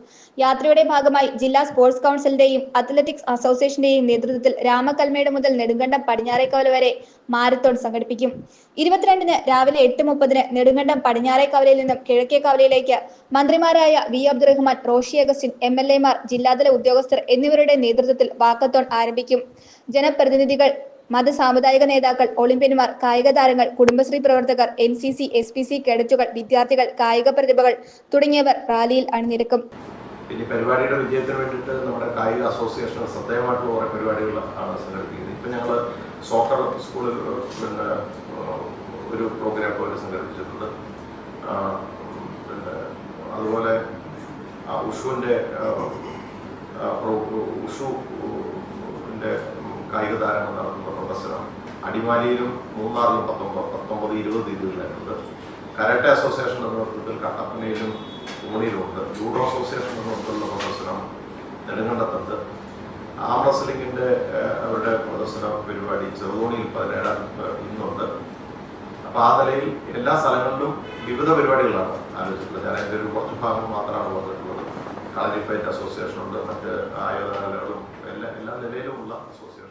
യാത്രയുടെ ഭാഗമായി ജില്ലാ സ്പോർട്സ് കൗൺസിലിന്റെയും അത്ലറ്റിക്സ് അസോസിയേഷന്റെയും നേതൃത്വത്തിൽ രാമക്കൽമേട് മുതൽ നെടുങ്കണ്ടം പടിഞ്ഞാറേക്കവല വരെ മാരത്തോൺ സംഘടിപ്പിക്കും. 22-ന് രാവിലെ 8:30-ന് നെടുങ്കണ്ടം പടിഞ്ഞാറേക്കവലയിൽ നിന്നും കിഴക്കേ കവലയിലേക്ക് മന്ത്രിമാരായ വി അബ്ദുറഹ്മാൻ, റോഷി അഗസ്റ്റിൻ, MLA-മാർ, ജില്ലാതല ഉദ്യോഗസ്ഥർ എന്നിവരുടെ നേതൃത്വത്തിൽ വാക്കത്തോൺ ആരംഭിക്കും. ജനപ്രതിനിധികൾ, മത സാമുദായിക നേതാക്കൾ, ഒളിമ്പ്യന്മാർ, കായിക താരങ്ങൾ, കുടുംബശ്രീ പ്രവർത്തകർ, NCC, SPC കേഡറ്റുകൾ, വിദ്യാർത്ഥികൾ, കായിക പ്രതിഭകൾ തുടങ്ങിയവർ റാലിയിൽ അണിനിരക്കും. പിന്നെ പരിപാടിയുടെ വിജയത്തിന് വേണ്ടിയിട്ട് നമ്മുടെ കായിക അസോസിയേഷൻ ശ്രദ്ധേയമായിട്ടുള്ള കുറേ പരിപാടികൾ ആണ് സംഘടിപ്പിക്കുന്നത്. ഇപ്പം ഞങ്ങൾ സോക്കർ സ്കൂളിൽ പിന്നെ ഒരു പ്രോഗ്രാം പോലെ സംഘടിപ്പിച്ചിട്ടുണ്ട്. പിന്നെ അതുപോലെ ഉഷുവിൻ്റെ കായിക താരങ്ങൾ നടത്തുന്ന പ്രദർശനം അടിമാലിയിലും മൂന്നാറിലും 19, 20 തീയതികളിലായിട്ടുണ്ട്. കരാട്ടെ അസോസിയേഷൻ എന്ന നേതൃത്വത്തിൽ കട്ടപ്പനയിലും ഊണിയിലുണ്ട്. ജൂഡോ അസോസിയേഷൻ എന്ന നേതൃത്വത്തിലുള്ള പ്രദർശനം നെടുങ്കണ്ടത്തുണ്ട്. ആം റെസ്ലിംഗിൻ്റെ അവരുടെ പ്രദർശന പരിപാടി ചെറുതോണിയിൽ 17 ഇന്നുണ്ട്. അപ്പോൾ ആ നിലയിൽ എല്ലാ സ്ഥലങ്ങളിലും വിവിധ പരിപാടികളാണ് ആലോചിച്ചിട്ടുള്ളത്. ഞാൻ അതിൻ്റെ ഒരു കുറച്ച് ഭാഗം മാത്രമാണ് വന്നിട്ടുള്ളത്. കളരിഫൈറ്റ് അസോസിയേഷനുണ്ട്, മറ്റ് ആയോധനകലകളും എല്ലാ നിലയിലുമുള്ള അസോസിയേഷൻ.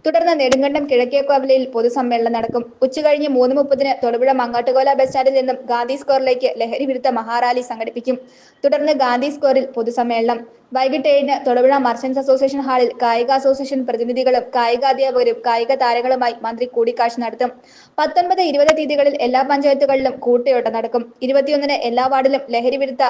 തുടർന്ന് നെടുങ്കണ്ടം കിഴക്കേക്കവലയിൽ പൊതുസമ്മേളനം നടക്കും. ഉച്ചകഴിഞ്ഞ് 3:30-ന് തൊടുപുഴ മങ്ങാട്ടുകോല ബസ് സ്റ്റാൻഡിൽ നിന്നും ഗാന്ധി സ്ക്വയറിലേക്ക് ലഹരി വിരുദ്ധ മഹാറാലി സംഘടിപ്പിക്കും. തുടർന്ന് ഗാന്ധി സ്ക്വയറിൽ പൊതുസമ്മേളനം. വൈകിട്ട് 7-ന് തൊടുപുഴ മർച്ചന്റ്സ് അസോസിയേഷൻ ഹാളിൽ കായിക അസോസിയേഷൻ പ്രതിനിധികളും കായികാധ്യാപകരും കായിക താരങ്ങളുമായി മന്ത്രി കൂടിക്കാഴ്ച നടത്തും. 19, 20 തീയതികളിൽ എല്ലാ പഞ്ചായത്തുകളിലും കൂട്ടയോട്ടം നടക്കും. 21-ന് എല്ലാ വാർഡിലും ലഹരി വിരുദ്ധ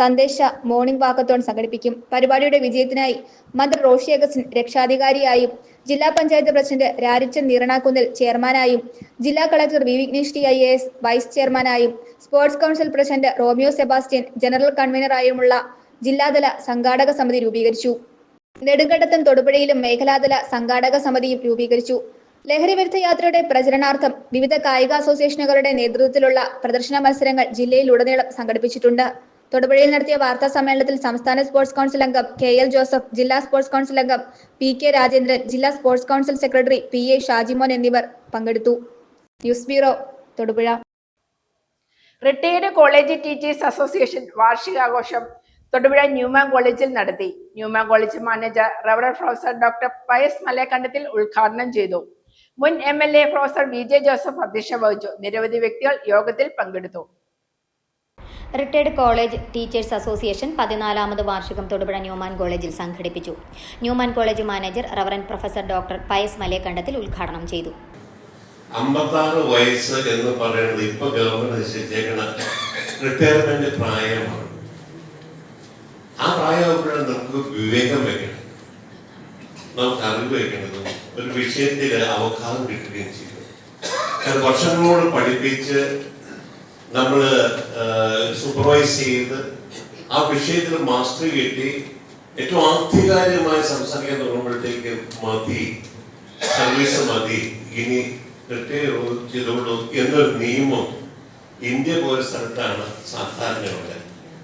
സന്ദേശ മോർണിംഗ് വാക്കത്തോൺ സംഘടിപ്പിക്കും. പരിപാടിയുടെ വിജയത്തിനായി മന്ത്രി റോഷി അഗസ്റ്റിൻ രക്ഷാധികാരിയായും ജില്ലാ പഞ്ചായത്ത് പ്രസിഡന്റ് രാരിച്ചൻ നീറണാക്കുന്നിൽ ചെയർമാനായും ജില്ലാ collector V Vignesh T IAS vice ചെയർമാനായും sports council president Romeo Sebastian general കൺവീനറായുമുള്ള ജില്ലാതല സംഘാടക സമിതി രൂപീകരിച്ചു. നെടുങ്കണ്ടത്തും തൊടുപുഴയിലും മേഖലാതല സംഘാടക സമിതിയും രൂപീകരിച്ചു. ലഹരി വിരുദ്ധ യാത്രയുടെ പ്രചരണാർത്ഥം വിവിധ കായിക അസോസിയേഷനുകളുടെ നേതൃത്വത്തിലുള്ള പ്രദർശന മത്സരങ്ങൾ ജില്ലയിലുടനീളം സംഘടിപ്പിച്ചിട്ടുണ്ട്. തൊടുപുഴയിൽ നടത്തിയ വാർത്താ സമ്മേളനത്തിൽ സംസ്ഥാന സ്പോർട്സ് കൗൺസിൽ അംഗം KL ജോസഫ്, ജില്ലാ സ്പോർട്സ് കൗൺസിൽ അംഗം PK രാജേന്ദ്രൻ, ജില്ലാ sports council secretary PA Shajimon എന്നിവർ പങ്കെടുത്തു. News bureau, Thodupuzha. Retired college teachers association വാർഷികാഘോഷം തൊടുപുഴ ന്യൂമാൻ കോളേജിൽ നടത്തി. Newman college manager reverend professor doctor Pius Malayakandathil ഉദ്ഘാടനം ചെയ്തു. മുൻ MLA പ്രൊഫസർ VJ ജോസഫ് അധ്യക്ഷത വഹിച്ചു. നിരവധി വ്യക്തികൾ യോഗത്തിൽ പങ്കെടുത്തു. റിട്ടയർഡ് കോളേജ് ടീച്ചേഴ്സ് അസോസിയേഷൻ 14ാമത് വാർഷികം തൊടുപുഴ ന്യൂമാൻ കോളേജിൽ സംഘടിപ്പിച്ചു. Newman college manager reverend professor doctor Pius Malayakandathil ഉദ്ഘാടനം ചെയ്തു. 56 വയസ്സ് എന്ന് പറയുന്നത് ഇപ്പൊ ഗവൺമെന്റ് നിശ്ചയിച്ചേക്കുന്ന റിട്ടയർമെന്റ് പ്രായമാണ്. ആ പ്രായമാകുമ്പോഴാണ് നമുക്ക് വിവേകം വെക്കണം, നമുക്ക് അറിവ് വെക്കേണ്ടതും ഒരു വിഷയത്തിൽ അവബോധം കിട്ടുകയും ചെയ്യും. അത് വർഷങ്ങളോട് പഠിപ്പിച്ച് നമ്മൾ സൂപ്പർവൈസ് ചെയ്ത് ആ വിഷയത്തിൽ മാസ്റ്ററി കിട്ടി ഏറ്റവും ആധികാരികമായി സംസാരിക്കാൻ തുടങ്ങുമ്പോഴത്തേക്ക് മതി, സർവീസ് മതി, ഇനി റിട്ടയർ ചെയ്തോളൂ എന്നൊരു നിയമം ഇന്ത്യ പോലെ സ്ഥലത്താണ് സാധാരണയുള്ളത്.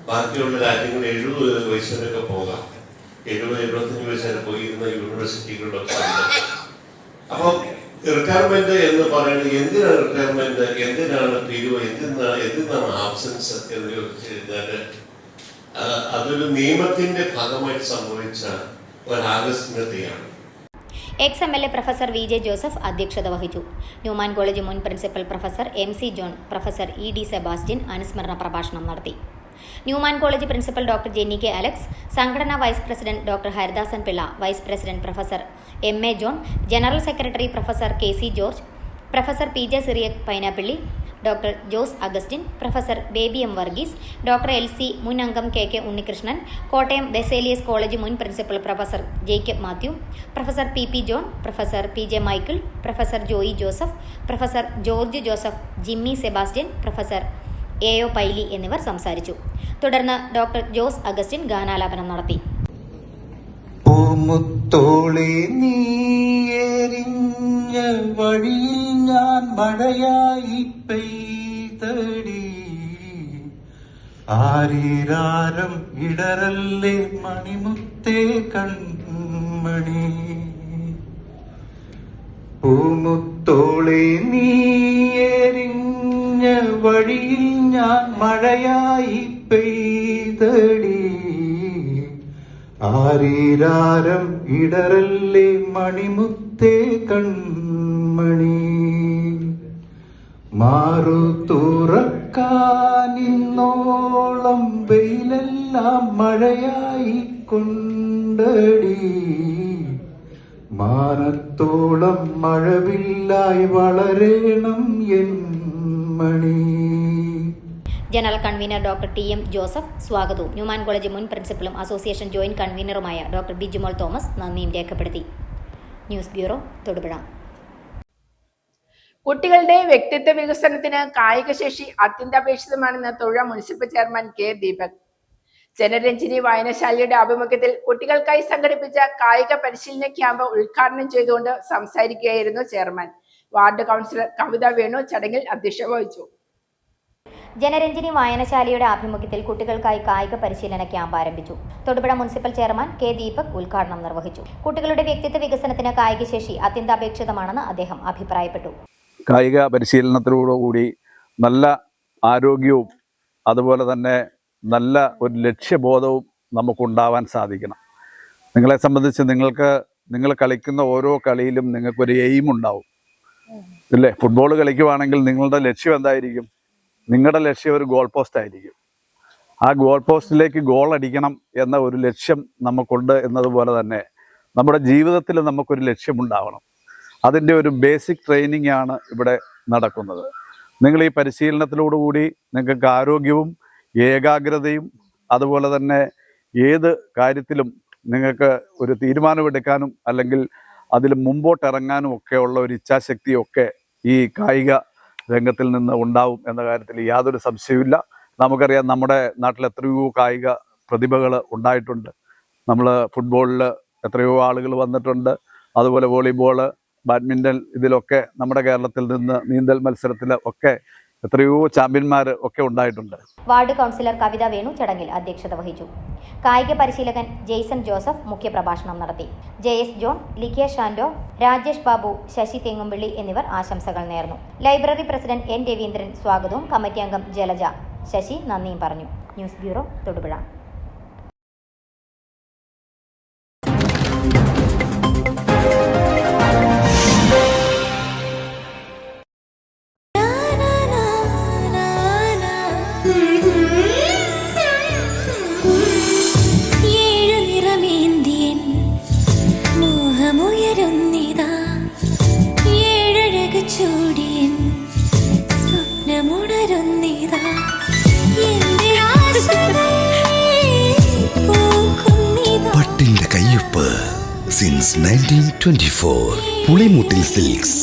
ബാക്കിയുള്ള രാജ്യങ്ങൾ 70 വയസ്സ് വരെയൊക്കെ പോകാം. 70-75 വയസ്സ് വരെ പോയിരുന്ന യൂണിവേഴ്സിറ്റികളിലൊക്കെ ഉണ്ട്. അപ്പം റിട്ടയർമെന്റ് എന്ന് പറയുന്നത് എന്തിനാണ് റിട്ടയർമെന്റ്, എന്തിനാണ് പിരിവ്, എന്തിനാണ് ആബ്സെൻസ് എന്ന് ചോദിച്ചു കഴിഞ്ഞാൽ അതൊരു നിയമത്തിന്റെ ഭാഗമായിട്ട് സംഭവിച്ച ഒരാകസ്മികതയാണ്. XMLA പ്രൊഫസർ VJ ജോസഫ് അധ്യക്ഷത വഹിച്ചു. ന്യൂമാൻ കോളേജ് മുൻ principal professor MC John, professor ED Sebastian അനുസ്മരണ പ്രഭാഷണം നടത്തി. Newman college principal doctor Jenny K Alex, സംഘടനാ vice president doctor Haridasan Pillai, vice president professor MA John, general secretary professor KC George, professor PJ Cyriac Painappilly, doctor Jose Augustine, professor Baby M Varghese, doctor LC, മുൻ അംഗം KK Unnikrishnan, Kottayam Baselius college മുൻ principal professor Jacob Mathew, professor PP John, professor PJ Michael, professor Joy Joseph, professor George Joseph, Jimmy Sebastian, professor AO Paily എന്നിവർ സംസാരിച്ചു. തുടർന്ന് doctor Jose Augustine ഗാനാലാപനം നടത്തി. പൂമുത്തോളെ നീ എറിഞ്ഞ വഴിയിൽ ഞാൻ മഴയായി പെയ്തടി, ആരീരാരം ഇടറല്ലേ മണിമുത്തേ കൺമണി. പൂമുത്തോളെ നീ എറിഞ്ഞ വഴിയിൽ ഞാൻ മഴയായി പെയ്തടി, ആരീരാരം ഇടറല്ലേ മണിമുത്തേ കൺമണി. മാറു തുറക്കാനിന്നോളം വെയിലെല്ലാം മഴയായി കൊണ്ടടി, മാനത്തോളം മഴവില്ലായി വളരേണം എൻ മണി. General convener doctor TM Joseph സ്വാഗതവും ന്യൂമാൻ കോളേജ് മുൻ പ്രിൻസിപ്പലും അസോസിയേഷൻ ജോയിന്റ് കൺവീനറുമായ ഡോക്ടർ ബിജുമോൾ തോമസ് നന്ദിയും രേഖപ്പെടുത്തി. News bureau, Thodupuzha. കുട്ടികളുടെ വ്യക്തിത്വ വികസനത്തിന് കായികശേഷി അത്യന്താപേക്ഷിതമാണെന്ന് തൊഴിൽ municipal chairman K Deepak. Janaranjini വായനശാലയുടെ ആഭിമുഖ്യത്തിൽ കുട്ടികൾക്കായി സംഘടിപ്പിച്ച കായിക പരിശീലന ക്യാമ്പ് ഉദ്ഘാടനം ചെയ്തുകൊണ്ട് സംസാരിക്കുകയായിരുന്നു chairman. Ward councillor Kavitha Venu ചടങ്ങിൽ അധ്യക്ഷത വഹിച്ചു. ജനരഞ്ജിനി വായനശാലയുടെ ആഭിമുഖ്യത്തിൽ കുട്ടികൾക്കായി കായിക പരിശീലന ക്യാമ്പ് ആരംഭിച്ചു. Thodupuzha municipal chairman K Deepak ഉദ്ഘാടനം നിർവഹിച്ചു. കുട്ടികളുടെ വ്യക്തിത്വ വികസനത്തിന് കായികശേഷി അത്യന്താപേക്ഷിതമാണെന്ന് അദ്ദേഹം അഭിപ്രായപ്പെട്ടു. കായിക പരിശീലനത്തിലൂടുകൂടി നല്ല ആരോഗ്യവും അതുപോലെ തന്നെ നല്ല ഒരു ലക്ഷ്യബോധവും നമുക്കുണ്ടാവാൻ സാധിക്കണം. നിങ്ങളെ സംബന്ധിച്ച് നിങ്ങൾ കളിക്കുന്ന ഓരോ കളിയിലും നിങ്ങൾക്കൊരു എയിം ഉണ്ടാവും, ഇല്ലേ? ഫുട്ബോൾ കളിക്കുവാണെങ്കിൽ നിങ്ങളുടെ ലക്ഷ്യം എന്തായിരിക്കും? നിങ്ങളുടെ ലക്ഷ്യം ഒരു ഗോൾ പോസ്റ്റ് ആയിരിക്കും. ആ ഗോൾ പോസ്റ്റിലേക്ക് ഗോൾ അടിക്കണം എന്ന ഒരു ലക്ഷ്യം നമുക്കുണ്ട് എന്നതുപോലെ തന്നെ നമ്മുടെ ജീവിതത്തിൽ നമുക്കൊരു ലക്ഷ്യമുണ്ടാവണം. അതിൻ്റെ ഒരു ബേസിക് ട്രെയിനിങ് ആണ് ഇവിടെ നടക്കുന്നത്. നിങ്ങൾ ഈ പരിശീലനത്തിലോടുകൂടി നിങ്ങൾക്ക് ആരോഗ്യവും ഏകാഗ്രതയും അതുപോലെ തന്നെ ഏത് കാര്യത്തിലും നിങ്ങൾക്ക് ഒരു തീരുമാനമെടുക്കാനും അല്ലെങ്കിൽ അതിൽ മുമ്പോട്ടിറങ്ങാനും ഒക്കെയുള്ള ഒരു ഇച്ഛാശക്തിയൊക്കെ ഈ കായിക രംഗത്തിൽ നിന്ന് ഉണ്ടാവും എന്ന കാര്യത്തിൽ യാതൊരു സംശയവുമില്ല. നമുക്കറിയാം, നമ്മുടെ നാട്ടിൽ എത്രയോ കായിക പ്രതിഭകൾ ഉണ്ടായിട്ടുണ്ട്. നമ്മൾ ഫുട്ബോളിൽ എത്രയോ ആളുകൾ വന്നിട്ടുണ്ട്, അതുപോലെ വോളിബോള്, ബാഡ്മിൻ്റൺ, ഇതിലൊക്കെ നമ്മുടെ കേരളത്തിൽ നിന്ന് നീന്തൽ മത്സരത്തിൽ ഒക്കെ എത്രയോ ചാമ്പ്യന്മാർ ഒക്കെ ഉണ്ടായിട്ടുണ്ട്. വാർഡ് കൗൺസിലർ കവിത വേണു ചടങ്ങിൽ അധ്യക്ഷത വഹിച്ചു. കായിക പരിശീലകൻ ജെയ്സൺ ജോസഫ് മുഖ്യപ്രഭാഷണം നടത്തി. JS ജോൺ, ലിഖിയ ഷാൻഡോ, രാജേഷ് ബാബു, ശശി തെങ്ങുംപിള്ളി എന്നിവർ ആശംസകൾ നേർന്നു. ലൈബ്രറി പ്രസിഡന്റ് N രവീന്ദ്രൻ സ്വാഗതവും കമ്മിറ്റി അംഗം ജലജ, ശശി നന്ദിയും പറഞ്ഞു. News bureau, Thodupuzha. പട്ടിന്റെ കയ്യൊപ്പ് since 1924 Pulimoottil silks.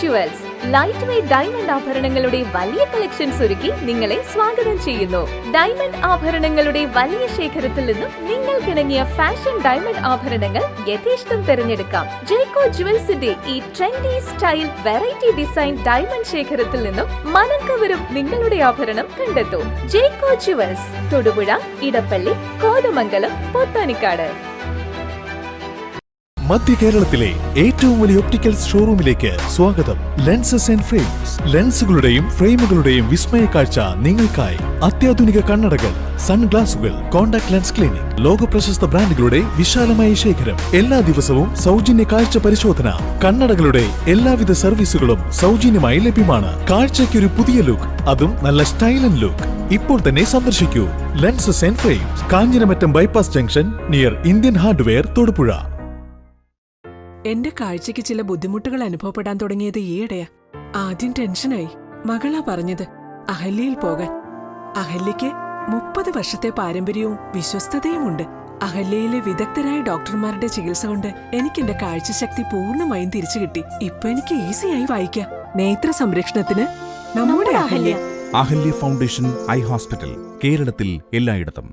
Jewels light weight diamond ആഭരണങ്ങളുടെ വലിയ കളക്ഷൻസ് ഒരുക്കി നിങ്ങളെ സ്വാഗതം ചെയ്യുന്നു. ഡയമണ്ട് ആഭരണങ്ങളുടെ വലിയ ശേഖരത്തിൽ നിന്നും നിങ്ങൾക്കിണങ്ങിയ ഫാഷൻ ഡയമണ്ട് ആഭരണങ്ങൾ യഥേഷ്ടം തിരഞ്ഞെടുക്കാം. ജേക്കോ ജുവൽസിന്റെ ഈ trendy style variety design diamond ശേഖരത്തിൽ നിന്നും മനം കവരും നിങ്ങളുടെ ആഭരണം കണ്ടെത്തൂ. Jeco jewels, Thodupuzha, Edappally, Kothamangalam, Pothanicad. മധ്യ കേരളത്തിലെ ഏറ്റവും വലിയ ഒപ്റ്റിക്കൽസ് ഷോറൂമിലേക്ക് സ്വാഗതം. Lenses and frames. ലെൻസുകളുടെയും ഫ്രെയിമുകളുടെയും വിസ്മയ കാഴ്ച നിങ്ങൾക്കായി. അത്യാധുനിക കണ്ണടകൾ, സൺഗ്ലാസുകൾ, കോൺടാക്ട് ലെൻസ് ക്ലിനിക്, ലോക പ്രശസ്ത ബ്രാൻഡുകളുടെ വിശാലമായ ശേഖരം. എല്ലാ ദിവസവും സൗജന്യ കാഴ്ച പരിശോധന. കണ്ണടകളുടെ എല്ലാവിധ സർവീസുകളും സൗജന്യമായി ലഭ്യമാണ്. കാഴ്ചയ്ക്കൊരു പുതിയ ലുക്ക്, അതും നല്ല സ്റ്റൈലൻ ലുക്ക്. ഇപ്പോൾ തന്നെ സന്ദർശിക്കൂ lenses and frames, Kanjiramattom bypass junction near Indian hardware, Thodupuzha. എന്റെ കാഴ്ചയ്ക്ക് ചില ബുദ്ധിമുട്ടുകൾ അനുഭവപ്പെടാൻ തുടങ്ങിയത് ഈയിടെയാ. ആദ്യം ടെൻഷനായി. മകളാ പറഞ്ഞത് അഹല്യയിൽ പോകാൻ. അഹല്യയ്ക്ക് 30 വർഷത്തെ പാരമ്പര്യവും വിശ്വസ്തതയുമുണ്ട്. അഹല്യയിലെ വിദഗ്ധരായ ഡോക്ടർമാരുടെ ചികിത്സ കൊണ്ട് എനിക്ക് എന്റെ കാഴ്ചശക്തി പൂർണ്ണമായും തിരിച്ചു കിട്ടി. ഇപ്പൊ എനിക്ക് ഈസിയായി വായിക്കാം. നേത്ര സംരക്ഷണത്തിന് നമ്മുടെ Ahalya. Ahalya foundation eye hospital, കേരളത്തിൽ എല്ലായിടത്തും.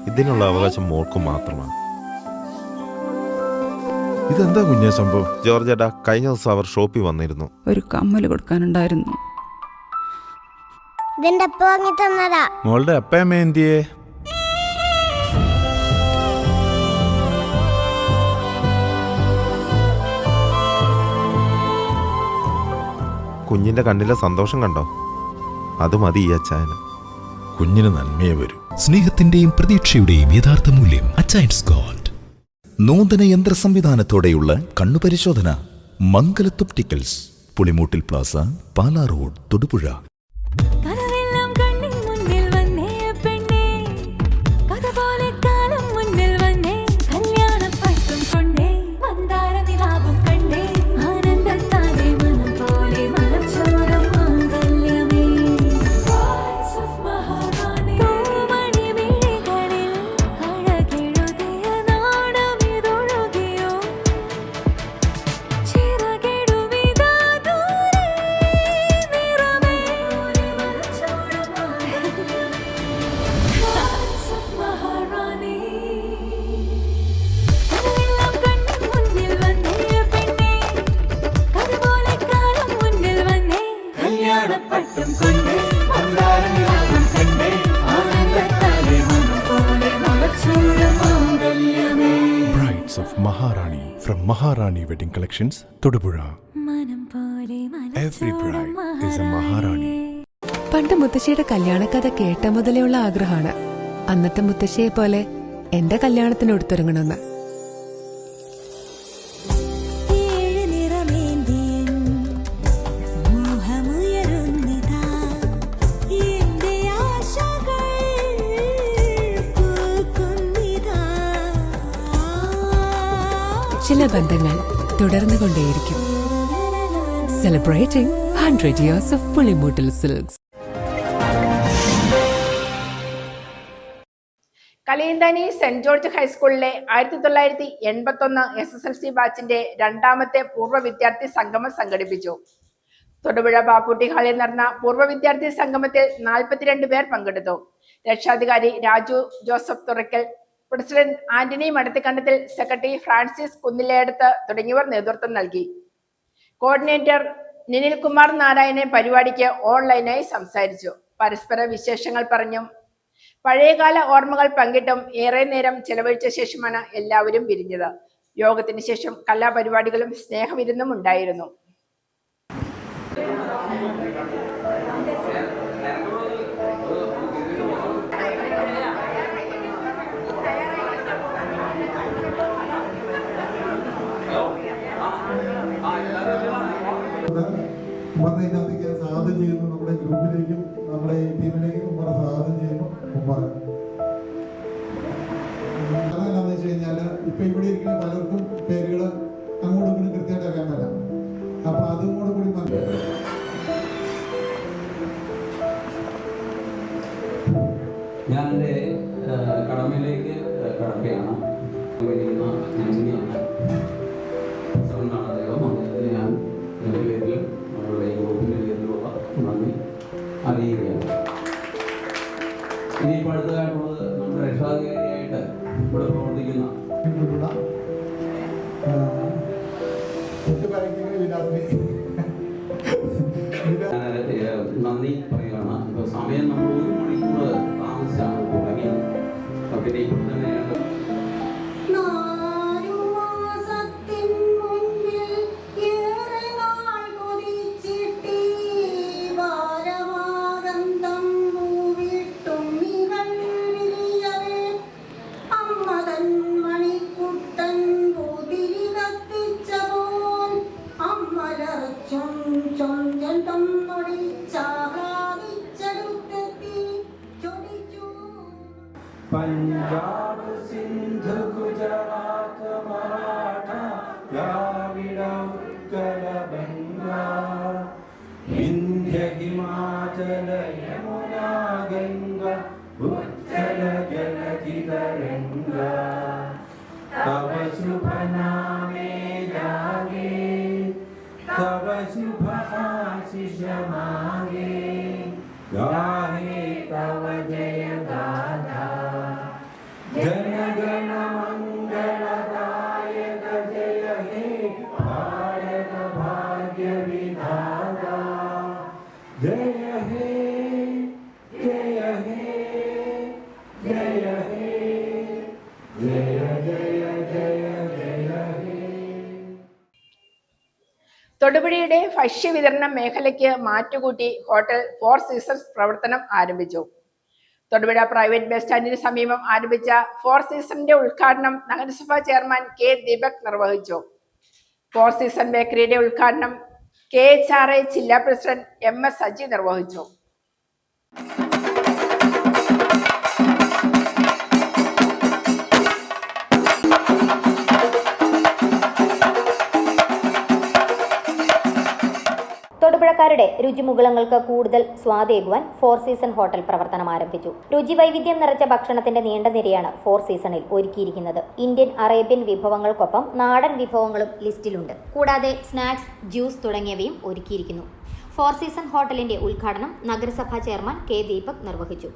ഇതിനുള്ള അവകാശം മോൾക്ക് മാത്രമാണ്. ഇതെന്താ കുഞ്ഞേ സംഭവം? ജോർജേട്ടാ, കഴിഞ്ഞ ദിവസം അവർ ഷോപ്പിൽ വന്നിരുന്നു. ഒരു കമ്മല് കൊടുക്കാനുണ്ടായിരുന്നു. ഇതിന്റെ അപ്പ വാങ്ങി തന്നതാ. മോളുടെ അപ്പയമ്മ എന്തിയേ? കുഞ്ഞിന്റെ കണ്ണിലെ സന്തോഷം കണ്ടോ? അത് മതി ഈ അച്ചായന്. കുഞ്ഞിന് നന്മയെ വരൂ. സ്നേഹത്തിന്റെയും പ്രതീക്ഷയുടെയും യഥാർത്ഥ മൂല്യം അച്ചയൻസ് ഗോൾഡ്. നൂതന യന്ത്ര സംവിധാനത്തോടെയുള്ള കണ്ണുപരിശോധന. Mangalath opticals, Pulimoottil plaza, Pala road, Thodupuzha. Brides of Maharani from Maharani Wedding Collections, Todupuzha. Every bride is a Maharani. പണ്ട് മുത്തശ്ശിയുടെ കല്യാണക്കഥ കേട്ട മുതലേ ഉള്ള ആഗ്രഹമാണ് അന്നത്തെ മുത്തശ്ശിയെ പോലെ എന്റെ കല്യാണത്തിന് എടുത്തൊരുങ്ങണമെന്ന്. ചില ബന്ധങ്ങൾ തുടർന്നുകൊണ്ടേയിരിക്കും. Celebrating 100 years of Pulimoottil silks. Kaliyanthani saint George ഹൈസ്കൂളിലെ 1981 SSLC ബാച്ചിന്റെ രണ്ടാമത്തെ പൂർവ്വ വിദ്യാർത്ഥി സംഗമം സംഘടിപ്പിച്ചു. തൊടുപുഴ ബാപ്പുട്ടി ഹാളിൽ നടന്ന പൂർവ്വ വിദ്യാർത്ഥി സംഗമത്തിൽ 42 പേർ പങ്കെടുത്തു. രക്ഷാധികാരി Raju Joseph Thurackal, president Antony Madathikandathil, secretary Francis Kunniledath തുടങ്ങിയവർ നേതൃത്വം നൽകി. കോർഡിനേറ്റർ നിനിൽകുമാർ നാരായണൻ പരിപാടിക്ക് ഓൺലൈനായി സംസാരിച്ചു. പരസ്പര വിശേഷങ്ങൾ പറഞ്ഞും പഴയകാല ഓർമ്മകൾ പങ്കിട്ടും ഏറെ നേരം ചെലവഴിച്ച ശേഷമാണ് എല്ലാവരും പിരിഞ്ഞത്. യോഗത്തിന് ശേഷം കലാപരിപാടികളും സ്നേഹവിരുന്നും ഉണ്ടായിരുന്നു. സ്വാഗതം ചെയ്യുന്നു. നമ്മുടെ ഗ്രൂപ്പിലേക്കും നമ്മുടെ ടീമിലേക്കും സ്വാഗതം ചെയ്യുന്നു. എന്താണെന്ന് വെച്ച് കഴിഞ്ഞാൽ ഇപ്പൊ ഇവിടെ ഇരിക്കുന്ന പലർക്കും പേരുകൾ അങ്ങോട്ടും ഇങ്ങോട്ടും കൃത്യമായിട്ട് അറിയാൻ പറ്റാം. അപ്പൊ അതും കൂടെ കൂടി ഞാൻ എൻ്റെ കടമയിലേക്ക് പറയുകയാണ്. ഇപ്പോൾ സമയം നമ്മൾ 1 മണിക്കൂർ താമസിച്ചാണ് തുടങ്ങിയത്. അപ്പം പിന്നെ ഇപ്പോൾ തന്നെയാണ് പഞ്ചാബ് സിന്ധു ഗുജറാത്ത് മറാഠ ദ്രാവിഡ ഉത്കല ബംഗ വിന്ധ്യ ഹിമാചല യമുന ഗംഗ ഉജ്ജല ജലധി തരംഗ തവ ശുഭ നാമേ ജാഗേ തവ ശുഭ ആശിഷ മാഗേ गाहे तव जय गाथा जन गण मंगलदायक जय हे भारत भाग्य विधाता जय हे जय हे जय हे जय जय जय जय हे. തൊടുപുഴയുടെ ഭക്ഷ്യവിതരണ മേഖലയ്ക്ക് മാറ്റുകൂട്ടി ഹോട്ടൽ 4 സീസൺസ് പ്രവർത്തനം ആരംഭിച്ചു. തൊടുപുഴ പ്രൈവറ്റ് ബസ് സ്റ്റാൻഡിന് സമീപം ആരംഭിച്ച 4 സീസണിന്റെ ഉദ്ഘാടനം നഗരസഭാ ചെയർമാൻ കെ ദീപക് നിർവഹിച്ചു. 4 സീസൺ ബേക്കറിയുടെ ഉദ്ഘാടനം KHRA ജില്ലാ പ്രസിഡന്റ് MS സജി നിർവഹിച്ചു. തൊടുപുഴക്കാരുടെ രുചിമുകുളങ്ങൾക്ക് കൂടുതൽ സ്വാദേകുവാൻ 4 സീസൺ ഹോട്ടൽ പ്രവർത്തനം ആരംഭിച്ചു. രുചി വൈവിധ്യം നിറച്ച ഭക്ഷണത്തിന്റെ നീണ്ട നിരയാണ് 4 സീസണിൽ ഒരുക്കിയിരിക്കുന്നത്. ഇന്ത്യൻ അറേബ്യൻ വിഭവങ്ങൾക്കൊപ്പം നാടൻ വിഭവങ്ങളും ലിസ്റ്റിലുണ്ട്. കൂടാതെ സ്നാക്സ്, ജ്യൂസ് തുടങ്ങിയവയും ഒരുക്കിയിരിക്കുന്നു. 4 സീസൺ ഹോട്ടലിന്റെ ഉദ്ഘാടനം നഗരസഭാ ചെയർമാൻ കെ ദീപക് നിർവഹിച്ചു.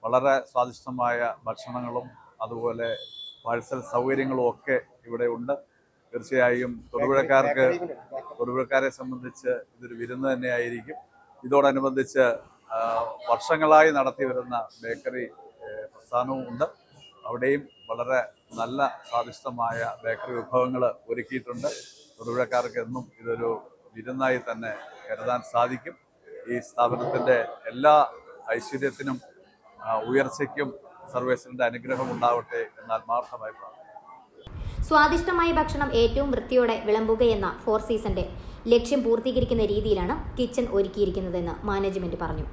വളരെ സ്വാദിഷ്ടമായ ഭക്ഷണങ്ങളും അതുപോലെ പാഴ്സൽ സൗകര്യങ്ങളും ഒക്കെ ഇവിടെ ഉണ്ട്. തീർച്ചയായും തൊടുപുഴക്കാരെ സംബന്ധിച്ച് ഇതൊരു വിരുന്ന് തന്നെയായിരിക്കും. ഇതോടനുബന്ധിച്ച് വർഷങ്ങളായി നടത്തി വരുന്ന ബേക്കറി പ്രസ്ഥാനവും ഉണ്ട്. അവിടെയും വളരെ നല്ല സ്വാദിഷ്ടമായ ബേക്കറി വിഭവങ്ങൾ ഒരുക്കിയിട്ടുണ്ട്. തൊടുപുഴക്കാർക്ക് എന്നും ഇതൊരു വിരുന്നായി തന്നെ കരുതാൻ സാധിക്കും. ഈ സ്ഥാപനത്തിൻ്റെ എല്ലാ ഐശ്വര്യത്തിനും ഉയർച്ചയ്ക്കും സർവേശ്വരന്റെ അനുഗ്രഹം ഉണ്ടാവട്ടെ എന്ന് ആത്മാർത്ഥമായി പ്രാർത്ഥിക്കുന്നു. സ്വാദിഷ്ടമായ ഭക്ഷണം ഏറ്റവും വൃത്തിയോടെ വിളമ്പുകയെന്ന 4 സീസന്റെ ലക്ഷ്യം പൂർത്തീകരിക്കുന്ന രീതിയിലാണ് കിച്ചൺ ഒരുക്കിയിരിക്കുന്നതെന്ന് മാനേജ്മെന്റ് പറഞ്ഞു.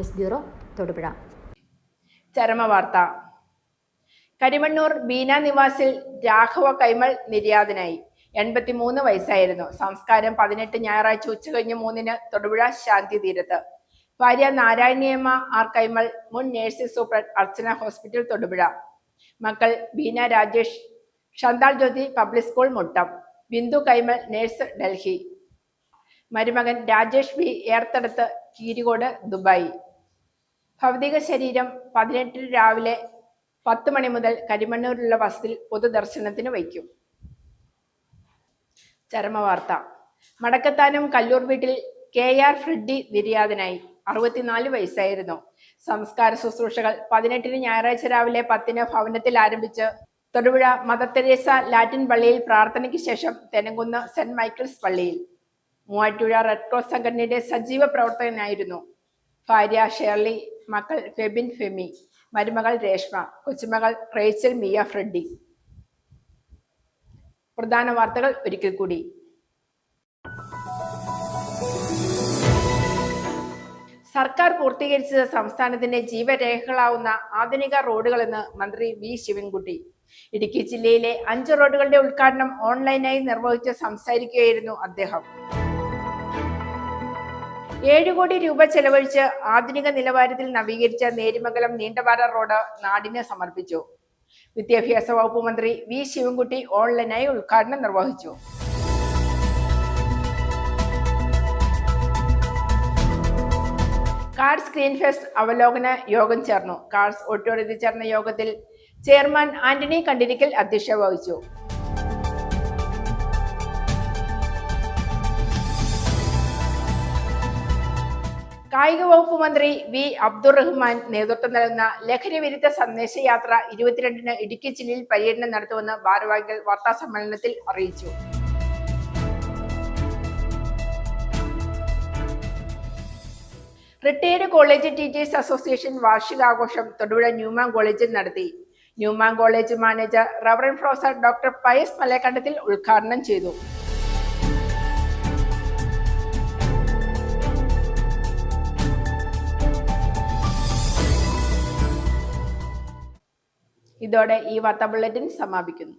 News bureau, Thodupuzha. ചരമവാർത്ത. കരിമണ്ണൂർ ബീന നിവാസിൽ രാഘവ കൈമൾ നിര്യാതനായി. 83 വയസ്സായിരുന്നു. സംസ്കാരം 18 ഞായറാഴ്ച ഉച്ചകഴിഞ്ഞ് 3 തൊടുപുഴ ശാന്തി തീരത്ത്. ഭാര്യ നാരായണിയമ്മ ആർ കൈമൾ, മുൻ nursing superintendent, Archana hospital, Thodupuzha. മക്കൾ Beena Rajesh, Chantal Jyothi, public school, Muttom. Bindu Kaimal, nurse, Delhi. മരുമകൻ രാജേഷ് ബി, ഏർത്തടത്ത്, കീരികോട്, ദുബായ്. ഭൗതിക ശരീരം 18 രാവിലെ 10 മണി മുതൽ കരിമണ്ണൂരിലുള്ള വസതിയിൽ പൊതുദർശനത്തിന് വയ്ക്കും. ചരമവാർത്ത. മടക്കത്താനം കല്ലൂർ വീട്ടിൽ KR ഫ്രെഡി നിര്യാതനായി. 64 വയസ്സായിരുന്നു. സംസ്കാര ശുശ്രൂഷകൾ 18 ഞായറാഴ്ച രാവിലെ 10 ഭവനത്തിൽ ആരംഭിച്ച് തൊടുപുഴ മദർ തെരേസ ലാറ്റിൻ പള്ളിയിൽ പ്രാർത്ഥനയ്ക്ക് ശേഷം തെനങ്കുന്ന് സെന്റ് മൈക്കിൾസ് പള്ളിയിൽ. മൂവാറ്റുപുഴ റെഡ് ക്രോസ് സംഘടനയുടെ സജീവ പ്രവർത്തകനായിരുന്നു. ഭാര്യ ഷേർലി, മക്കൾ ഫെബിൻ, ഫെമി, മരുമകൾ രേഷ്മ, കൊച്ചുമകൾ റേച്ചൽ മിയ ഫ്രെഡി. പ്രധാന വാർത്തകൾ ഒരിക്കൽ കൂടി. സർക്കാർ പൂർത്തീകരിച്ചത് സംസ്ഥാനത്തിന്റെ ജീവരേഖകളാവുന്ന ആധുനിക റോഡുകളെന്ന് മന്ത്രി വി ശിവൻകുട്ടി. ഇടുക്കി ജില്ലയിലെ 5 റോഡുകളുടെ ഉദ്ഘാടനം ഓൺലൈനായി നിർവഹിച്ച് സംസാരിക്കുകയായിരുന്നു അദ്ദേഹം. 7 കോടി രൂപ ചെലവഴിച്ച് ആധുനിക നിലവാരത്തിൽ നവീകരിച്ച നേരിമംഗലം നീണ്ടപാറ റോഡ് നാടിന് സമർപ്പിച്ചു. വിദ്യാഭ്യാസ വകുപ്പ് മന്ത്രി വി ശിവൻകുട്ടി ഓൺലൈനായി ഉദ്ഘാടനം നിർവഹിച്ചു. കാർഡ് സ്ക്രീൻ ഫെസ്റ്റ് അവലോകന യോഗം ചേർന്നു. കാർഡ്സ് ഓഡിറ്റോറിയത്തിൽ ചേർന്ന യോഗത്തിൽ ചെയർമാൻ ആന്റണി കണ്ടിരിക്കൽ അധ്യക്ഷത വഹിച്ചു. കായിക വകുപ്പ് മന്ത്രി വി അബ്ദുറഹ്മാൻ നേതൃത്വം നൽകുന്ന ലഹരി വിരുദ്ധ സന്ദേശയാത്ര 22-ന് ഇടുക്കി ജില്ലയിൽ പര്യടനം നടത്തുമെന്ന് ഭാരവാഹികൾ വാർത്താസമ്മേളനത്തിൽ അറിയിച്ചു. റിട്ടയർഡ് കോളേജ് ടീച്ചേഴ്സ് അസോസിയേഷൻ വാർഷികാഘോഷം തൊടുപുഴ ന്യൂമാൻ കോളേജിൽ നടത്തി. Newman college manager reverend professor doctor Pius Malakandathil ഉദ്ഘാടനം ചെയ്തു. ഇതോടെ ഈ വാർത്താ ബുള്ളറ്റിൻ സമാപിക്കുന്നു.